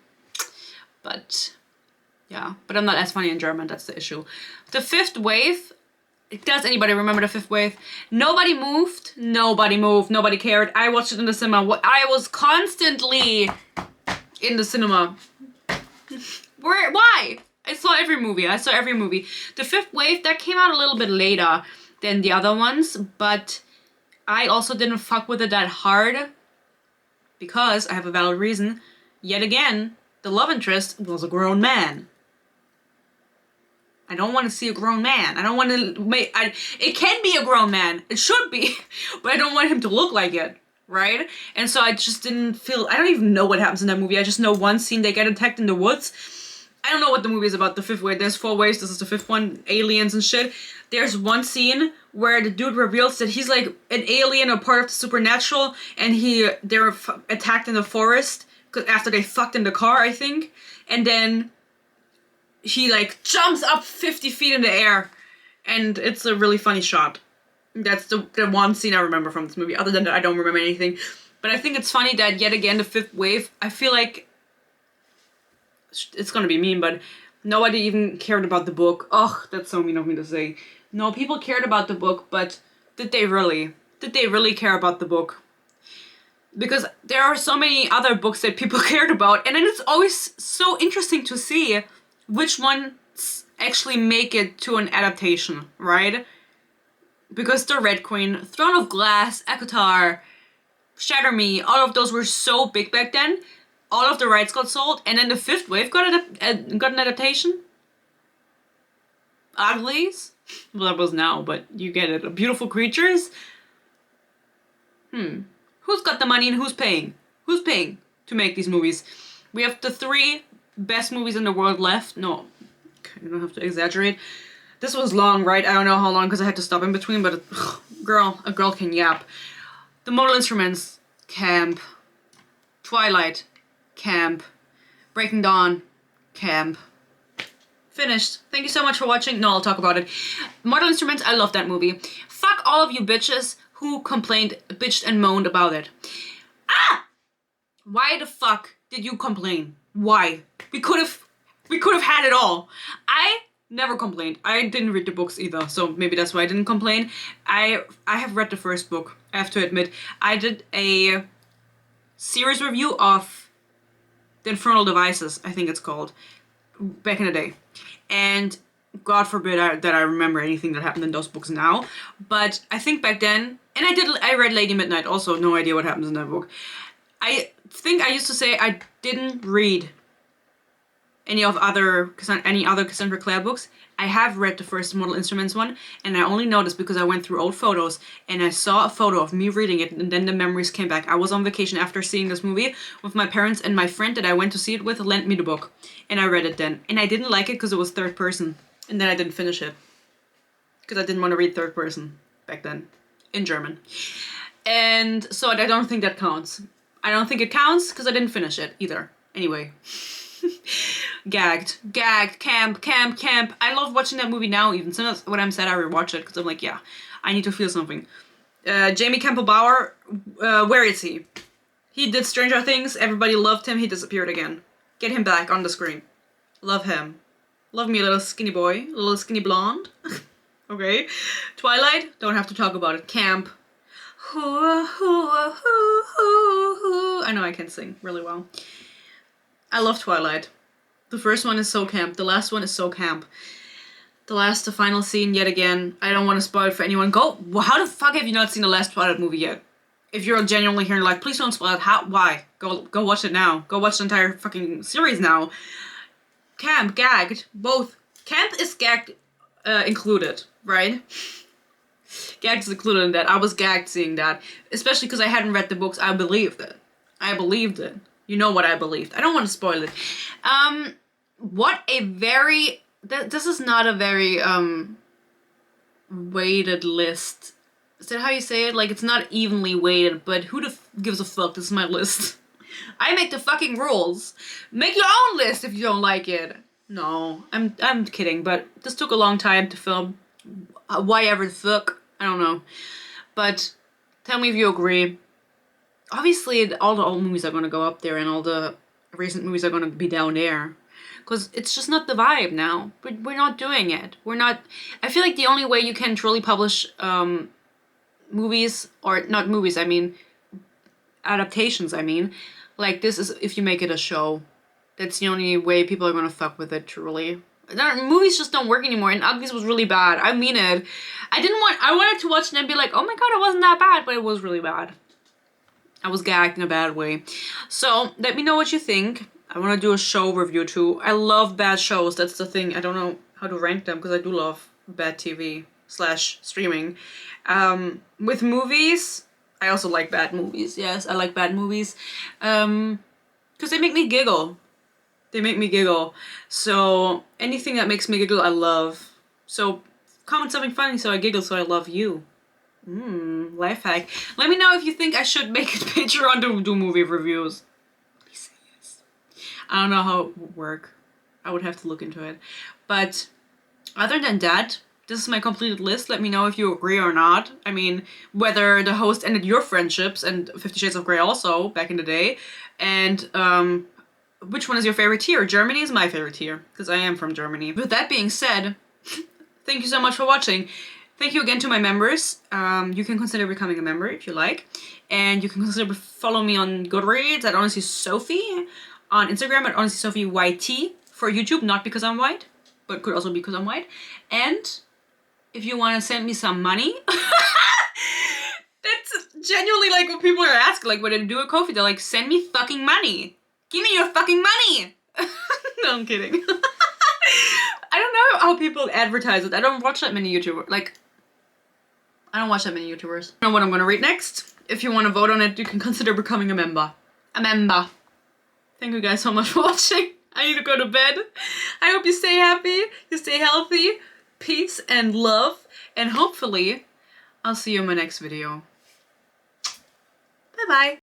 But, yeah. But I'm not as funny in German, that's the issue. The Fifth Wave. Does anybody remember the Fifth Wave? Nobody moved. Nobody cared. I watched it in the cinema. I was constantly in the cinema. Why? I saw every movie. The Fifth Wave, that came out a little bit later than the other ones, but I also didn't fuck with it that hard because I have a valid reason. Yet again, the love interest was a grown man. I don't want to see a grown man. I don't want to it can be a grown man. It should be, but I don't want him to look like it, right? And so I just didn't feel, I don't even know what happens in that movie. I just know one scene, they get attacked in the woods. I don't know what the movie is about, the Fifth Wave. There's 4 waves, this is the 5th one, aliens and shit. There's one scene where the dude reveals that he's like an alien, a part of the supernatural, and they're attacked in the forest after they fucked in the car, I think. And then he like jumps up 50 feet in the air, and it's a really funny shot. That's the one scene I remember from this movie. Other than that, I don't remember anything. But I think it's funny that yet again the fifth wave, I feel like it's gonna be mean, but nobody even cared about the book. Ugh, that's so mean of me to say. No, people cared about the book, but did they really? Did they really care about the book? Because there are so many other books that people cared about, and then it's always so interesting to see which ones actually make it to an adaptation, right? Because The Red Queen, Throne of Glass, ACOTAR, Shatter Me, all of those were so big back then. All of the rights got sold, and then the fifth wave got an adaptation. Uglies? Well, that was now, but you get it. Beautiful Creatures? Who's got the money and who's paying? Who's paying to make these movies? We have the 3 best movies in the world left. No, you don't have to exaggerate. This was long, right? I don't know how long because I had to stop in between, but a girl can yap. The Mortal Instruments, camp. Twilight, camp. Breaking Dawn, camp. Finished. Thank you so much for watching. No, I'll talk about it. Mortal Instruments, I love that movie. Fuck all of you bitches who complained, bitched and moaned about it. Ah! Why the fuck did you complain? Why? We could have had it all. I never complained. I didn't read the books either, so maybe that's why I didn't complain. I have read the first book, I have to admit. I did a series review of The Infernal Devices, I think it's called, back in the day. And God forbid that I remember anything that happened in those books now. But I think back then, and I read Lady Midnight also, no idea what happens in that book. I think I used to say I didn't read any other Cassandra Clare books. I have read the first Mortal Instruments one, and I only know this because I went through old photos and I saw a photo of me reading it, and then the memories came back. I was on vacation after seeing this movie with my parents, and my friend that I went to see it with lent me the book, and I read it then. And I didn't like it because it was third person, and then I didn't finish it because I didn't want to read third person back then in German. And so I don't think that counts. I don't think it counts because I didn't finish it either. Anyway. Gagged, camp. I love watching that movie now even. Sometimes when I'm sad I rewatch it because I'm like, yeah, I need to feel something. Jamie Campbell Bower, where is he? He did Stranger Things, everybody loved him, he disappeared again. Get him back on the screen. Love him. Love me a little skinny boy, a little skinny blonde. Okay. Twilight, don't have to talk about it. Camp. I know I can sing really well. I love Twilight. The first one is so camp. The last one is so camp. The final scene, yet again. I don't want to spoil it for anyone. How the fuck have you not seen the last Twilight movie yet? If you're genuinely hearing like, please don't spoil it. Why? Go watch it now. Go watch the entire fucking series now. Camp, gagged, both. Camp is gagged included, right? Gagged is included in that. I was gagged seeing that. Especially because I hadn't read the books. I believed it. You know what I believed. I don't want to spoil it. This is not a very, weighted list. Is that how you say it? Like, it's not evenly weighted, but who gives a fuck? This is my list. I make the fucking rules. Make your own list if you don't like it. No, I'm kidding, but this took a long time to film. Why ever the fuck? I don't know. But tell me if you agree. Obviously, all the old movies are going to go up there and all the recent movies are going to be down there. Because it's just not the vibe now. We're not doing it. I feel like the only way you can truly publish movies, or not movies, I mean, adaptations, like this is if you make it a show. That's the only way people are going to fuck with it, truly. Movies just don't work anymore, and Uglies was really bad. I mean it. I wanted to watch it and be like, oh my god, it wasn't that bad, but it was really bad. I was gagged in a bad way. So, let me know what you think. I want to do a show review too. I love bad shows, that's the thing. I don't know how to rank them because I do love bad TV / streaming. With movies, I also like bad movies. Yes, I like bad movies. Because they make me giggle. So, anything that makes me giggle, I love. So, comment something funny so I giggle so I love you. Life hack. Let me know if you think I should make a Patreon to do movie reviews. Please say yes. I don't know how it would work. I would have to look into it. But other than that, This is my completed list. Let me know if you agree or not. I mean, whether the host ended your friendships and 50 Shades of Grey also back in the day. And which one is your favorite tier? Germany is my favorite tier because I am from Germany. With that being said, thank you so much for watching. Thank you again to my members. You can consider becoming a member if you like. And you can consider follow me on Goodreads at Honestly Sophie. On Instagram at Honestly Sophie YT. For YouTube, not because I'm white, but could also be because I'm white. And if you want to send me some money, that's genuinely like what people are asking. Like when they do a Ko-fi, they're like, send me fucking money. Give me your fucking money. No, I'm kidding. I don't know how people advertise it. I don't watch that many YouTubers. Like, I don't watch that many YouTubers. I don't know what I'm gonna read next. If you want to vote on it, you can consider becoming a member. A member. Thank you guys so much for watching. I need to go to bed. I hope you stay happy, you stay healthy, peace and love, and hopefully I'll see you in my next video. Bye bye.